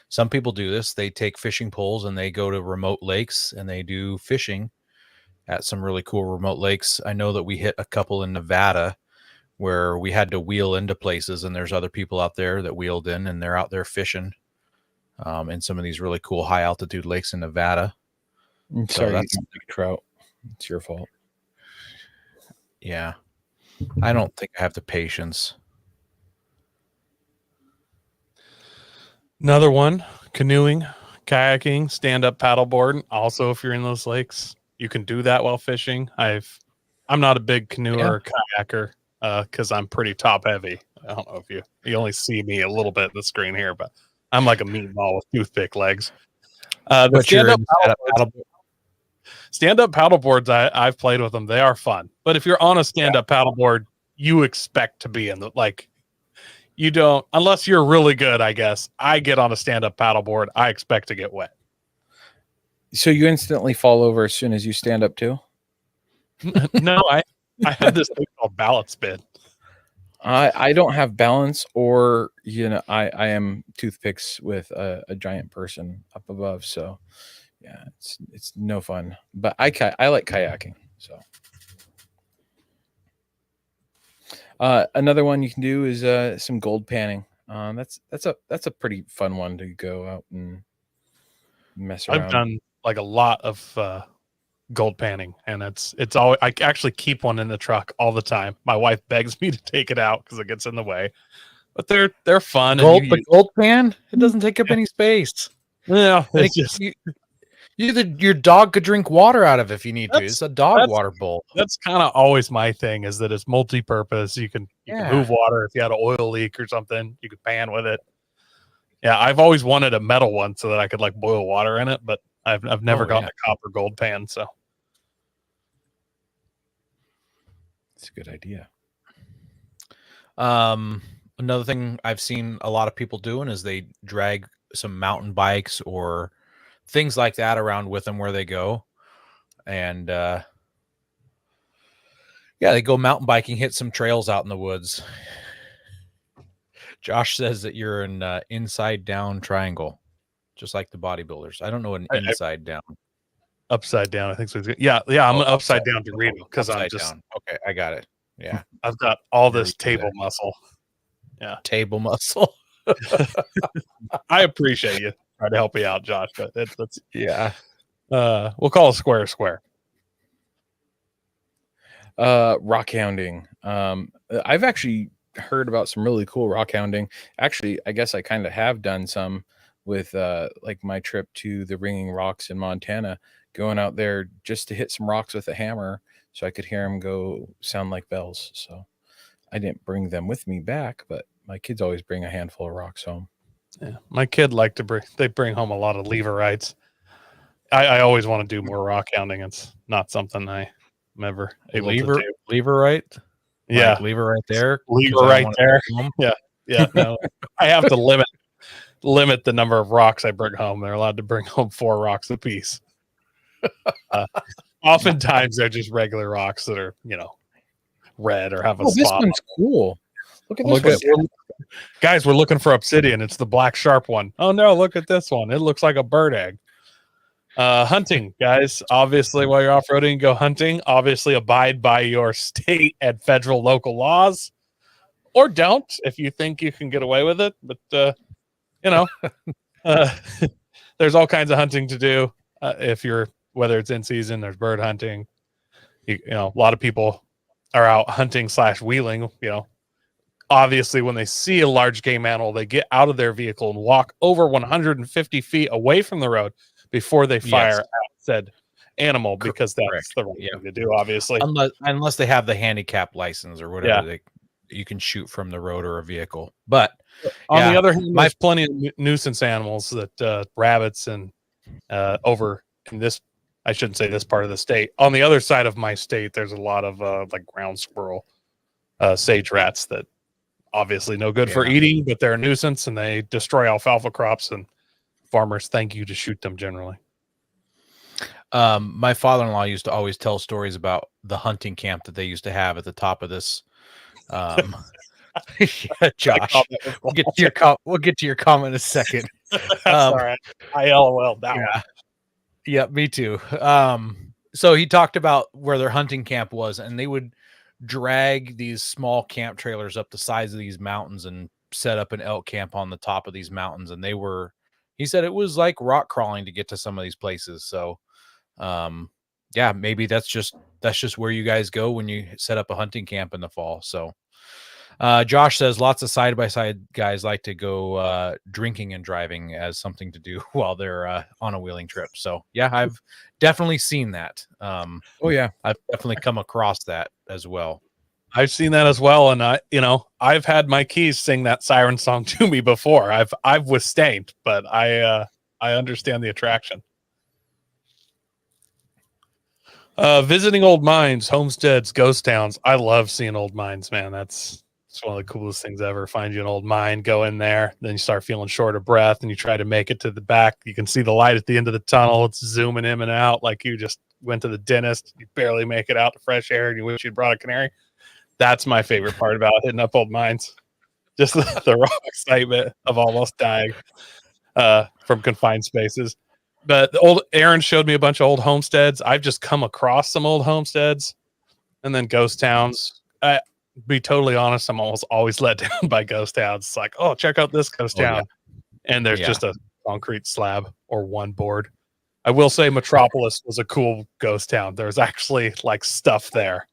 some people do this. They take fishing poles and they go to remote lakes and they do fishing at some really cool remote lakes. I know that we hit a couple in Nevada where we had to wheel into places, and there's other people out there that wheeled in and they're out there fishing in some of these really cool high altitude lakes in Nevada. I'm So sorry, you that's- don't like trout. It's your fault. Yeah. I don't think I have the patience. Another one, canoeing, kayaking, stand-up paddleboard. Also, if you're in those lakes, you can do that while fishing. I'm not a big canoeer or kayaker because I'm pretty top heavy. I don't know if you only see me a little bit in the screen here, but I'm like a meatball with toothpick legs. The But you're stand-up paddleboards, I've played with them. They are fun. But if you're on a stand-up paddleboard, you expect to be in the you don't, unless you're really good, I guess. I get on a stand-up paddleboard, I expect to get wet. So you instantly fall over as soon as you stand up too? No, I had this thing called balance spin. I don't have balance, or I am toothpicks with a giant person up above. So yeah, it's no fun. But I like kayaking. So another one you can do is some gold panning. That's a pretty fun one to go out and mess around. I've done like a lot of gold panning, and it's always, I actually keep one in the truck all the time. My wife begs me to take it out because it gets in the way, but they're fun. gold pan, it doesn't take up any space. Yeah, I it's think just, your dog could drink water out of if you need to. That's- It's a dog that's- water bowl. that's kind of always my thing, is that it's multi-purpose. You can move water if you had an oil leak or something. You could pan with it. Yeah, I've always wanted a metal one so that I could like boil water in it, but I've never gotten a copper gold pan. So It's a good idea. Another thing I've seen a lot of people doing is they drag some mountain bikes or things like that around with them where they go. And they go mountain biking, hit some trails out in the woods. Josh says that you're an inside down triangle, just like the bodybuilders. I don't know an inside down. upside down, I think so. Yeah, I'm an upside down Dorito because I'm just down. Okay, I got it. Yeah, I've got all Very this good. table muscle. table muscle. I appreciate you trying to help me out, Josh, but that's Yeah. we'll call a square square. Rock hounding. I've actually heard about some really cool rock hounding. Actually, I guess I kind of have done some with like my trip to the Ringing Rocks in Montana, going out there just to hit some rocks with a hammer so I could hear them go sound like bells. So I didn't bring them with me back, but my kids always bring a handful of rocks home. Yeah, my kid like to bring home a lot of leverites. I always want to do more rock hounding. It's not something I'm ever able to do. Lever right. Yeah, Like, lever right there. lever 'cause I don't right wanna there. take 'em home. Yeah, no, I have to limit the number of rocks I bring home. They're allowed to bring home 4 rocks apiece. Oftentimes they're just regular rocks that are, red or have a This spot. one's cool. Look at this Look one. Guys, we're looking for obsidian. It's the black sharp one. Oh no, look at this one. It looks like a bird egg. Hunting, guys. Obviously, while you're off-roading, go hunting. Obviously, abide by your state and federal local laws, or don't if you think you can get away with it. But you know, uh, there's all kinds of hunting to do. If you're whether it's in season, there's bird hunting. You know, a lot of people are out hunting / wheeling. You know, obviously, when they see a large game animal, they get out of their vehicle and walk over 150 feet away from the road before they fire at said animal, because that's Correct. the right thing to do, obviously. Unless they have the handicap license or whatever, you can shoot from the road or a vehicle. But on the other hand, there's plenty of nuisance animals that rabbits and over in this, I shouldn't say this part of the state. On the other side of my state, there's a lot of like ground squirrel, sage rats that obviously no good for eating, but they're a nuisance and they destroy alfalfa crops, and farmers thank you to shoot them generally. My father-in-law used to always tell stories about the hunting camp that they used to have at the top of this. Yeah, Josh, we'll get to your comment in a second. That's all right. I LOL that one. Yeah, me too. So he talked about where their hunting camp was, and they would drag these small camp trailers up the sides of these mountains and set up an elk camp on the top of these mountains. And he said it was like rock crawling to get to some of these places. So, yeah, maybe that's just where you guys go when you set up a hunting camp in the fall. So, Josh says lots of side-by-side guys like to go drinking and driving as something to do while they're on a wheeling trip. So yeah, I've definitely seen that. I've definitely come across that as well. I've seen that as well, and I've had my keys sing that siren song to me before. I've withstained, but I understand the attraction. Visiting old mines, homesteads, ghost towns. I love seeing old mines, man. It's one of the coolest things ever. Find you an old mine, go in there, then you start feeling short of breath, and you try to make it to the back. You can see the light at the end of the tunnel. It's zooming in and out like you just went to the dentist. You barely make it out to fresh air, and you wish you'd brought a canary. That's my favorite part about hitting up old mines. Just the raw excitement of almost dying from confined spaces. But Aaron showed me a bunch of old homesteads. I've just come across some old homesteads, and then ghost towns. Be totally honest, I'm almost always let down by ghost towns. It's like, oh, check out this ghost town. And there's just a concrete slab or one board. I will say Metropolis was a cool ghost town. There's actually like stuff there.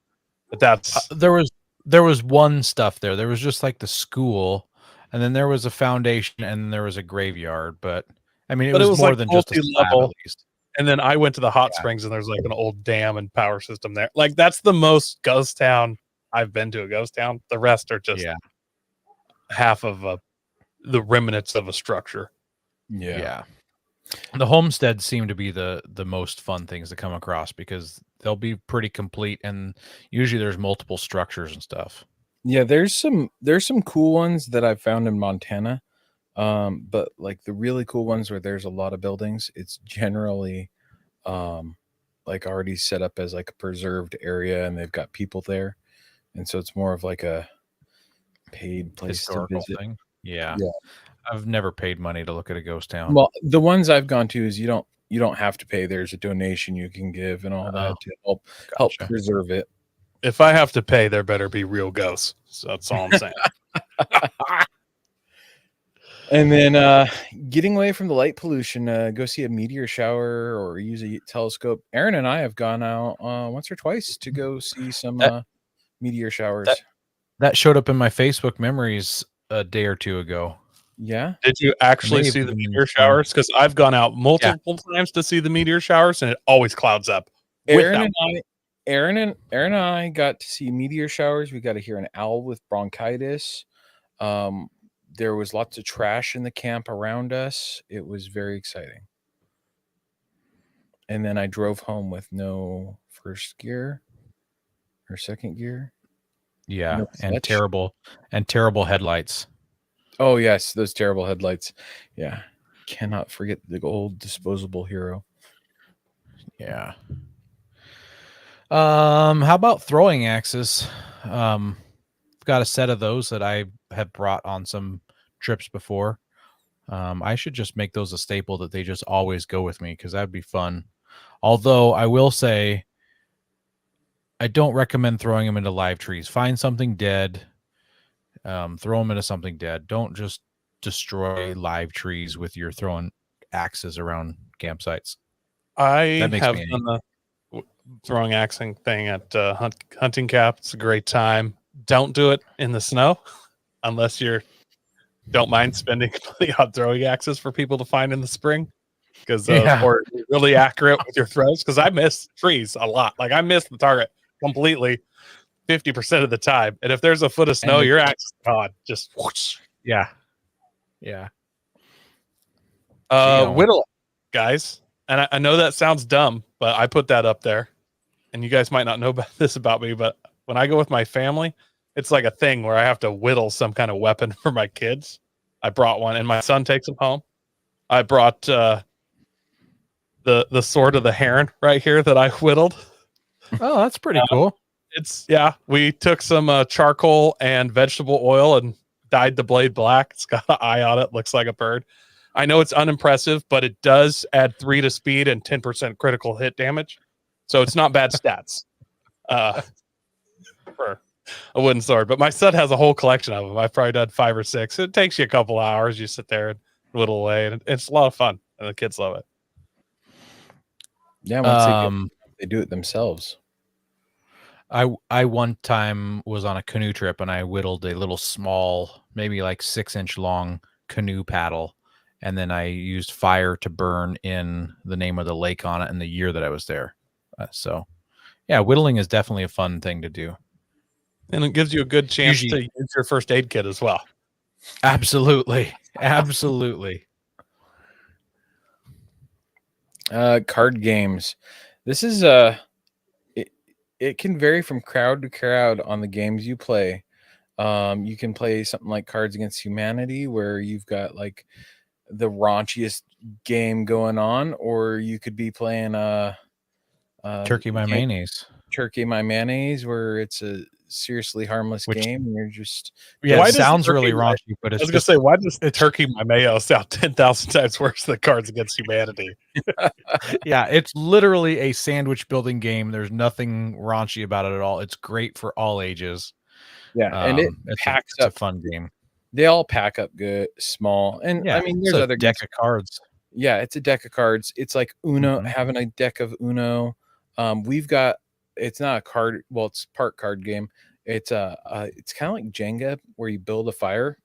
But that's there was one stuff there. There was just like the school, and then there was a foundation, and then there was a graveyard. But I mean, it was more like than just a slab, at least. And then I went to the hot springs, and there's like an old dam and power system there. Like that's the most ghost town I've been to a ghost town. The rest are just half of the remnants of a structure. Yeah. The homesteads seem to be the most fun things to come across because they'll be pretty complete, and usually there's multiple structures and stuff. Yeah, there's some cool ones that I've found in Montana. But like the really cool ones where there's a lot of buildings, it's generally like already set up as like a preserved area, and they've got people there. And so it's more of like a paid place Historical to visit. thing. Yeah. I've never paid money to look at a ghost town. Well, the ones I've gone to is you don't have to pay. There's a donation you can give and all that to help preserve it. If I have to pay, there better be real ghosts. So that's all I'm saying. And then getting away from the light pollution, go see a meteor shower or use a telescope. Aaron and I have gone out once or twice to go see some meteor showers. That showed up in my Facebook memories a day or two ago. Yeah. Did you actually see the meteor showers? Because I've gone out multiple times to see the meteor showers, and it always clouds up. Aaron and I got to see meteor showers. We got to hear an owl with bronchitis. There was lots of trash in the camp around us. It was very exciting. And then I drove home with no first gear or second gear. Yeah, no and terrible headlights. Oh yes, those terrible headlights. Yeah. Cannot forget the old disposable hero. Yeah. How about throwing axes? Got a set of those that I have brought on some trips before. I should just make those a staple that they just always go with me because that'd be fun. Although I will say, I don't recommend throwing them into live trees. Find something dead, throw them into something dead. Don't just destroy live trees with your throwing axes around campsites. I That makes have me done the throwing axing thing at hunting cap. It's a great time. Don't do it in the snow unless you're don't mind spending money on throwing axes for people to find in the spring, because Yeah. or you're really accurate with your throws. Because I miss trees a lot. Like I miss the target completely 50% of the time. And if there's a foot of snow, And your axe is gone. Just whoosh. Yeah. Yeah. know. Whittle, guys. And I know that sounds dumb, but I put that up there. And you guys might not know about this about me, but when I go with my family, it's like a thing where I have to whittle some kind of weapon for my kids. I brought one, and my son takes them home. I brought the sword of the heron right here that I whittled. Oh, that's pretty cool. It's we took some charcoal and vegetable oil and dyed the blade black. It's got an eye on it, looks like a bird. I know it's unimpressive, but it does add 3 to speed and 10% critical hit damage. So it's not bad stats for a wooden sword. But my son has a whole collection of them. I've probably done 5 or 6. It takes you a couple hours. You sit there and whittle away, and it's a lot of fun, and the kids love it. Yeah, once they do it themselves. I one time was on a canoe trip and I whittled a little small, maybe like 6-inch long canoe paddle. And then I used fire to burn in the name of the lake on it and the year that I was there. So yeah, whittling is definitely a fun thing to do. And it gives you a good chance to use your first aid kit as well. Absolutely. Absolutely. Card games. This is it can vary from crowd to crowd on the games you play. You can play something like Cards Against Humanity, where you've got like the raunchiest game going on, or you could be playing Turkey My Mayonnaise. Turkey My Mayonnaise, where it's a seriously harmless game, and you're just it sounds really raunchy, but it's I was gonna say, why does Turkey My Mayo sound 10,000 times worse than Cards Against Humanity? Yeah, it's literally a sandwich building game. There's nothing raunchy about it at all. It's great for all ages. Yeah, and it packs up. It's a fun game. They all pack up good, small, and yeah, I mean, there's other deck of cards. Yeah, it's a deck of cards. It's like Uno, having a deck of Uno. We've got. It's not a card. Well, it's part card game. It's it's kind of like Jenga, where you build a fire,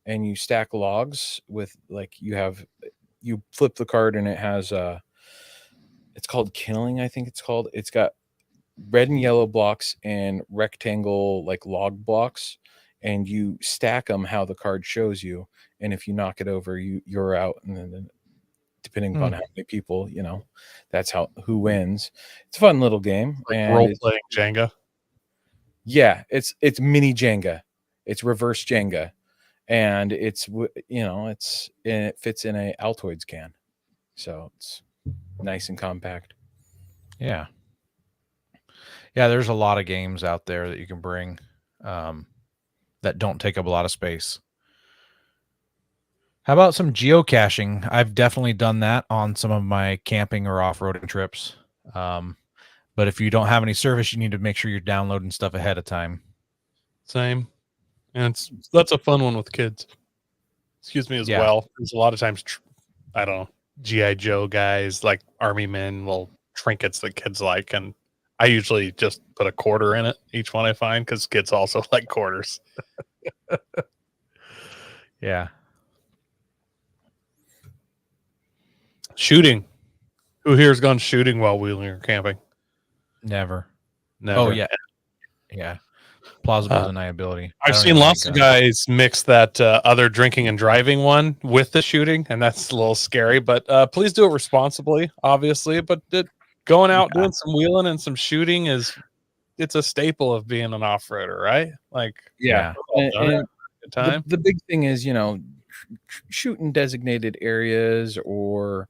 and you stack logs with like you flip the card and it has it's called kindling, I think it's called. It's got red and yellow blocks and rectangle like log blocks, and you stack them how the card shows you, and if you knock it over, you're out, and then depending upon how many people, that's who wins. It's a fun little game. Like role-playing Jenga. Yeah, it's mini Jenga. It's reverse Jenga, and it fits in a Altoids can, so it's nice and compact. Yeah, there's a lot of games out there that you can bring that don't take up a lot of space. How about some geocaching? I've definitely done that on some of my camping or off-roading trips. But if you don't have any service, you need to make sure you're downloading stuff ahead of time. Same. And that's a fun one with kids. Excuse me as well. There's a lot of times, I don't know, G.I. Joe guys, like Army men, little trinkets that kids like. And I usually just put a quarter in it, each one I find, because kids also like quarters. Yeah. Shooting. Who here's gone shooting while wheeling or camping? Never. Oh, yeah. Yeah. Plausible deniability. I've seen lots of guys mix that other drinking and driving one with the shooting, and that's a little scary, but please do it responsibly, obviously. But going out doing some wheeling and some shooting it's a staple of being an off-roader, right? Like, yeah. And time. The big thing is, shooting designated areas or,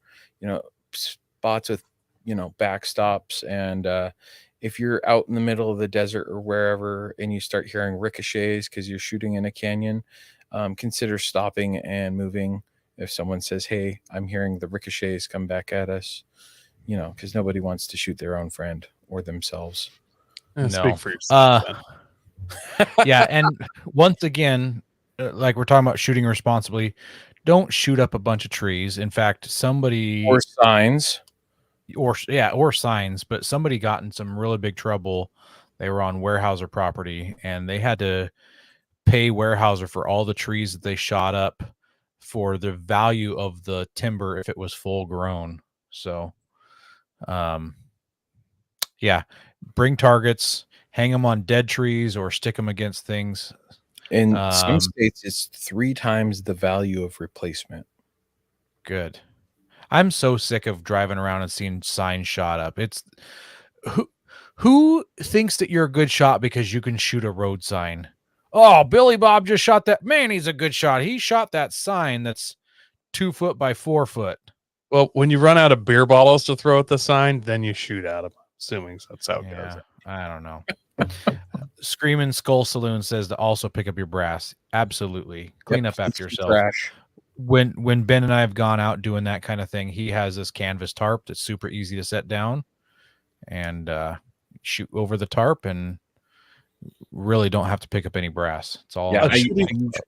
spots with, backstops. And if you're out in the middle of the desert or wherever and you start hearing ricochets because you're shooting in a canyon, consider stopping and moving if someone says, hey, I'm hearing the ricochets come back at us, because nobody wants to shoot their own friend or themselves. Yeah, No. speak for yourself. Yeah, and once again, like we're talking about shooting responsibly, don't shoot up a bunch of trees. In fact, somebody Or signs. or signs, but somebody got in some really big trouble. They were on Weyerhaeuser property, and they had to pay Weyerhaeuser for all the trees that they shot up for the value of the timber if it was full grown. So, yeah, bring targets, hang them on dead trees, or stick them against things. In some states, it's 3 times the value of replacement. Good. I'm so sick of driving around and seeing signs shot up. It's who thinks that you're a good shot because you can shoot a road sign? Oh, Billy Bob just shot that. Man, he's a good shot. He shot that sign that's 2 foot by 4 foot. Well, when you run out of beer bottles to throw at the sign, then you shoot at them. Assuming that's how it goes. I don't know. Screaming Skull Saloon says to also pick up your brass. Absolutely. Clean up after yourself. Trash. When Ben and I have gone out doing that kind of thing, he has this canvas tarp that's super easy to set down and shoot over the tarp, and really don't have to pick up any brass. It's all A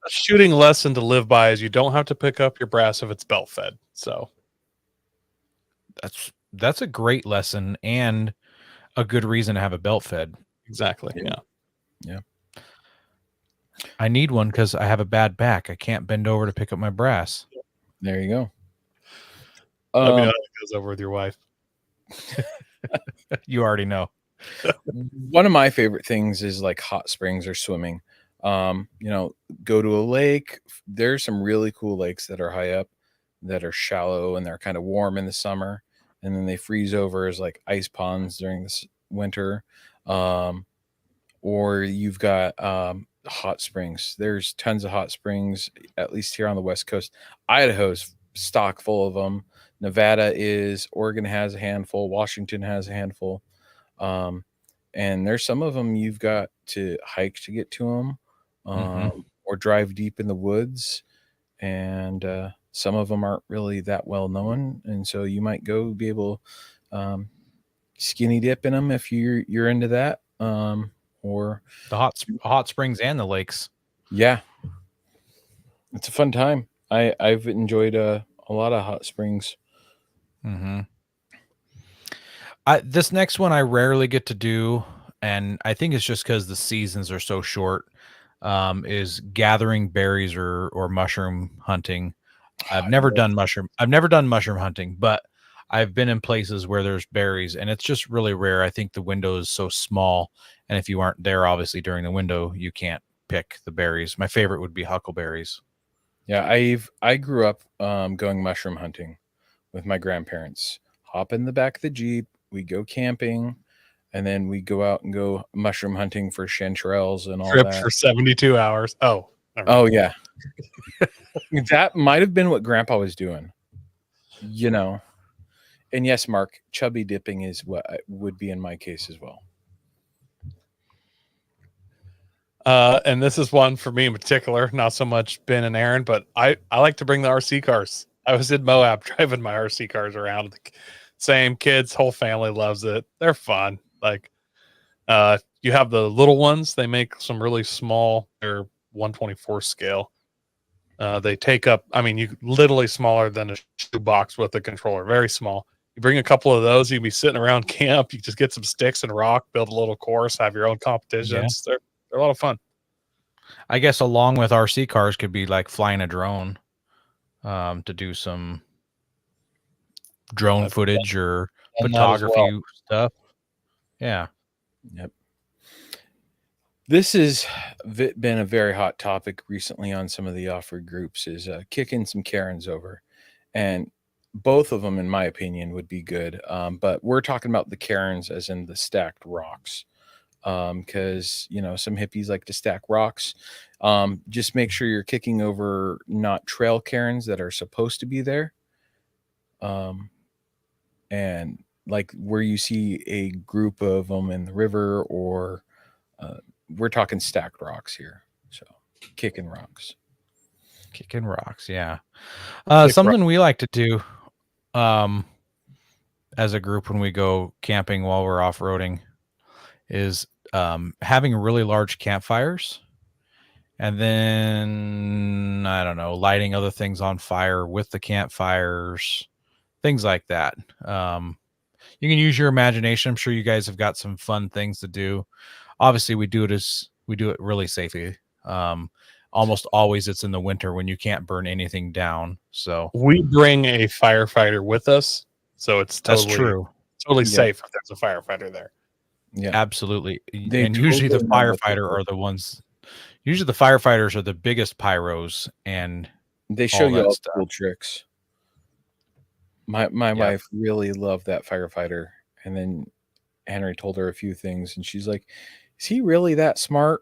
shooting lesson to live by is you don't have to pick up your brass if it's belt fed. So that's a great lesson and a good reason to have a belt fed. Exactly. Yeah. I need one because I have a bad back. I can't bend over to pick up my brass. There you go. Let me know how it goes over with your wife. You already know. One of my favorite things is like hot springs or swimming. Go to a lake. There's some really cool lakes that are high up that are shallow and they're kind of warm in the summer, and then they freeze over as like ice ponds during this winter. Or you've got hot springs. There's tons of hot springs, at least here on the West Coast. Idaho's stock full of them. Nevada is. Oregon has a handful. Washington has a handful. And there's some of them you've got to hike to get to them, or drive deep in the woods. And some of them aren't really that well known, and so you might go be able skinny dip in them if you're into that. Or the hot springs and the lakes. Yeah, it's a fun time. I've enjoyed a lot of hot springs. This next one I rarely get to do, and I think it's just because the seasons are so short. Is gathering berries or mushroom hunting. I've never done mushroom hunting, but I've been in places where there's berries, and it's just really rare. I think the window is so small, and if you aren't there, obviously during the window, you can't pick the berries. My favorite would be huckleberries. Yeah, I grew up going mushroom hunting with my grandparents. Hop in the back of the Jeep, we go camping, and then we go out and go mushroom hunting for chanterelles and all Trip that. for 72 hours. Oh yeah. That might have been what Grandpa was doing, And yes, Mark, chubby dipping is what would be in my case as well. And this is one for me in particular, not so much Ben and Aaron, but I like to bring the RC cars. I was in Moab driving my RC cars around. Same kids, whole family loves it. They're fun. Like, you have the little ones. They make some really small. They're 1/24 scale. They take up, you literally smaller than a shoebox with a controller, very small. You bring a couple of those, you can be sitting around camp. You just get some sticks and rock, build a little course, have your own competitions. Yeah. They're a lot of fun. I guess along with RC cars could be like flying a drone to do some drone footage or photography stuff. Yeah. Yep. This has been a very hot topic recently on some of the off-road groups, is kicking some Karens over. And both of them, in my opinion, would be good. But we're talking about the Karens as in the stacked rocks. Because, some hippies like to stack rocks. Just make sure you're kicking over not trail Karens that are supposed to be there. And like where you see a group of them in the river, or we're talking stacked rocks here. So kicking rocks. Kicking rocks, yeah. Kick Something we like to do as a group when we go camping while we're off-roading is having really large campfires, and then I don't know, lighting other things on fire with the campfires, things like that. You can use your imagination. I'm sure you guys have got some fun things to do. Obviously, we do it really safely. Almost always it's in the winter when you can't burn anything down. So We bring a firefighter with us, so it's that's totally true. totally Yeah. safe if there's a firefighter there. Yeah. Absolutely. They And usually the totally know what they're firefighter are the ones. Usually the firefighters are the biggest pyros, and They show all you that all the stuff. cool tricks. My wife really loved that firefighter, and then Henry told her a few things, and she's like, "Is he really that smart?"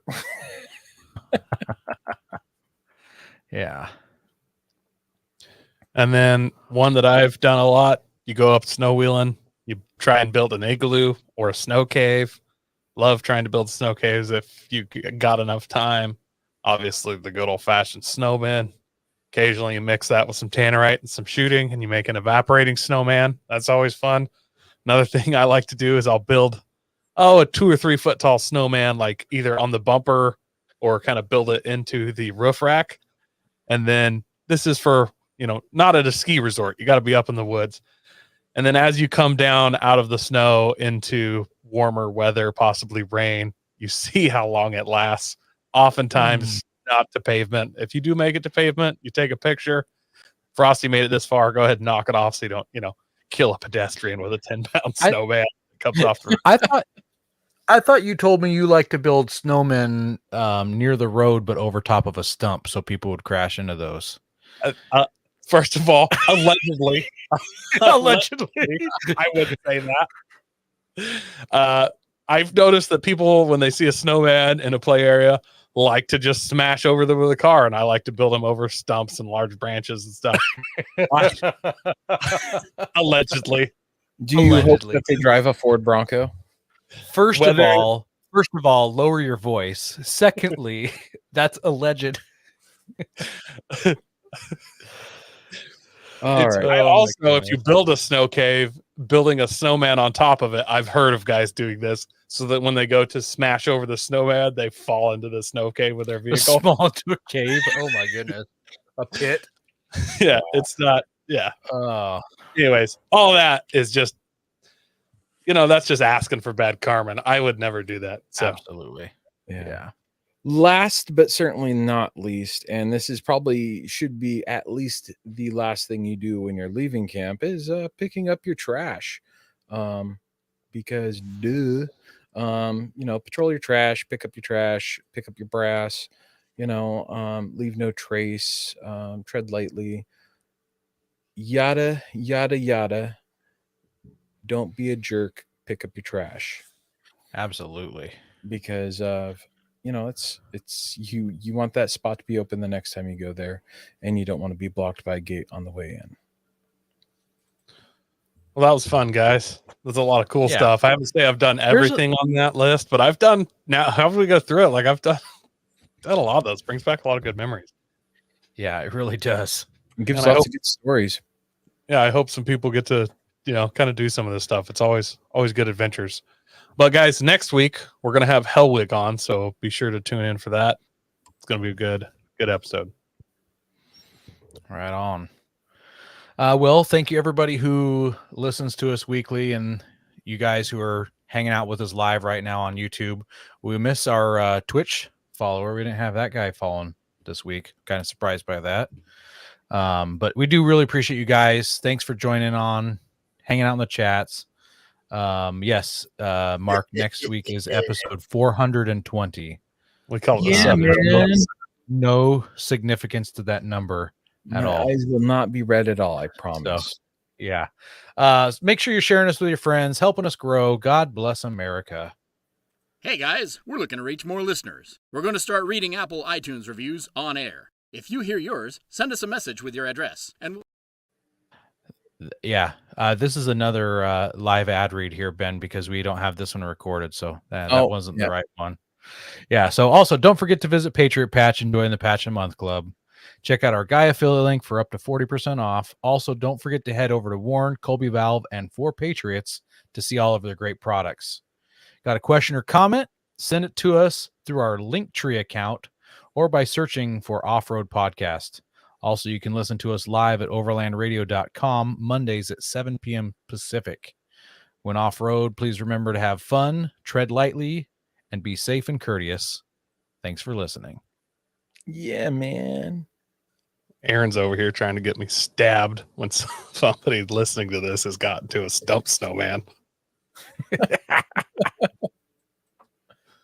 yeah. And then one that I've done a lot, you go up snow wheeling, you try and build an igloo or a snow cave. Love trying to build snow caves if you got enough time. Obviously, the good old fashioned snowman. Occasionally, you mix that with some tannerite and some shooting, and you make an evaporating snowman. That's always fun. Another thing I like to do is I'll build, a 2 or 3 foot tall snowman, like either on the bumper or kind of build it into the roof rack. And then this is for, not at a ski resort. You got to be up in the woods. And then as you come down out of the snow into warmer weather, possibly rain, you see how long it lasts. Oftentimes not to pavement. If you do make it to pavement, you take a picture. Frosty made it this far. Go ahead and knock it off so you don't, kill a pedestrian with a 10-pound snowman that comes off the roof. I thought you told me you like to build snowmen near the road, but over top of a stump, so people would crash into those. First of all, allegedly, Allegedly. I wouldn't say that. I've noticed that people, when they see a snowman in a play area, like to just smash over them with a car, and I like to build them over stumps and large branches and stuff. Allegedly. Do you hope Allegedly. that they drive a Ford Bronco? First Whether- of all, lower your voice. Secondly, that's alleged. All right. I Oh my also, if you goodness. build a snow cave, building a snowman on top of it, I've heard of guys doing this so that when they go to smash over the snowman, they fall into the snow cave with their vehicle. Small to a cave. Oh my goodness. A pit. Yeah, it's not. Yeah. Oh, Anyways, all that is just, that's just asking for bad karma. I would never do that. So absolutely. Yeah. Last but certainly not least, and this is probably should be at least the last thing you do when you're leaving camp, is picking up your trash. Because patrol your trash, pick up your brass, leave no trace, tread lightly, yada yada yada. Don't be a jerk, pick up your trash. Absolutely. Because it's you want that spot to be open the next time you go there, and you don't want to be blocked by a gate on the way in. Well, that was fun, guys. There's a lot of cool Yeah. stuff. I have to say I've done everything on that list, but I've done now. How do we go through it? Like I've done a lot of those. Brings back a lot of good memories. Yeah, it really does. It gives And I lots hope- of good stories. Yeah, I hope some people get to, kind of do some of this stuff. It's always good adventures. But guys, next week we're gonna have Hellwig on, so be sure to tune in for that. It's gonna be a good episode. Right on. Well, thank you everybody who listens to us weekly, and you guys who are hanging out with us live right now on YouTube. We miss our Twitch follower. We didn't have that guy following this week. Kind of surprised by that. But we do really appreciate you guys. Thanks for joining on, hanging out in the chats. Yes, Mark, next week is episode 420. We call it the Yeah, seven. man. No significance to that number at My all. eyes will not be red at all, I promise. Yeah. Make sure you're sharing us with your friends, helping us grow. God bless America. Hey guys, we're looking to reach more listeners. We're going to start reading Apple iTunes reviews on air. If you hear yours, send us a message with your address, and Yeah. This is another live ad read here, Ben, because we don't have this one recorded. So that Oh, wasn't yeah. the right one. Yeah. So also don't forget to visit Patriot Patch and join the Patch a Month Club. Check out our Guy affiliate link for up to 40% off. Also, don't forget to head over to Warren, Colby Valve, and 4Patriots to see all of their great products. Got a question or comment? Send it to us through our Linktree account or by searching for Off-Road Podcast. Also, you can listen to us live at overlandradio.com Mondays at 7 p.m. Pacific. When off-road, please remember to have fun, tread lightly, and be safe and courteous. Thanks for listening. Yeah, man. Aaron's over here trying to get me stabbed when somebody listening to this has gotten to a stump snowman.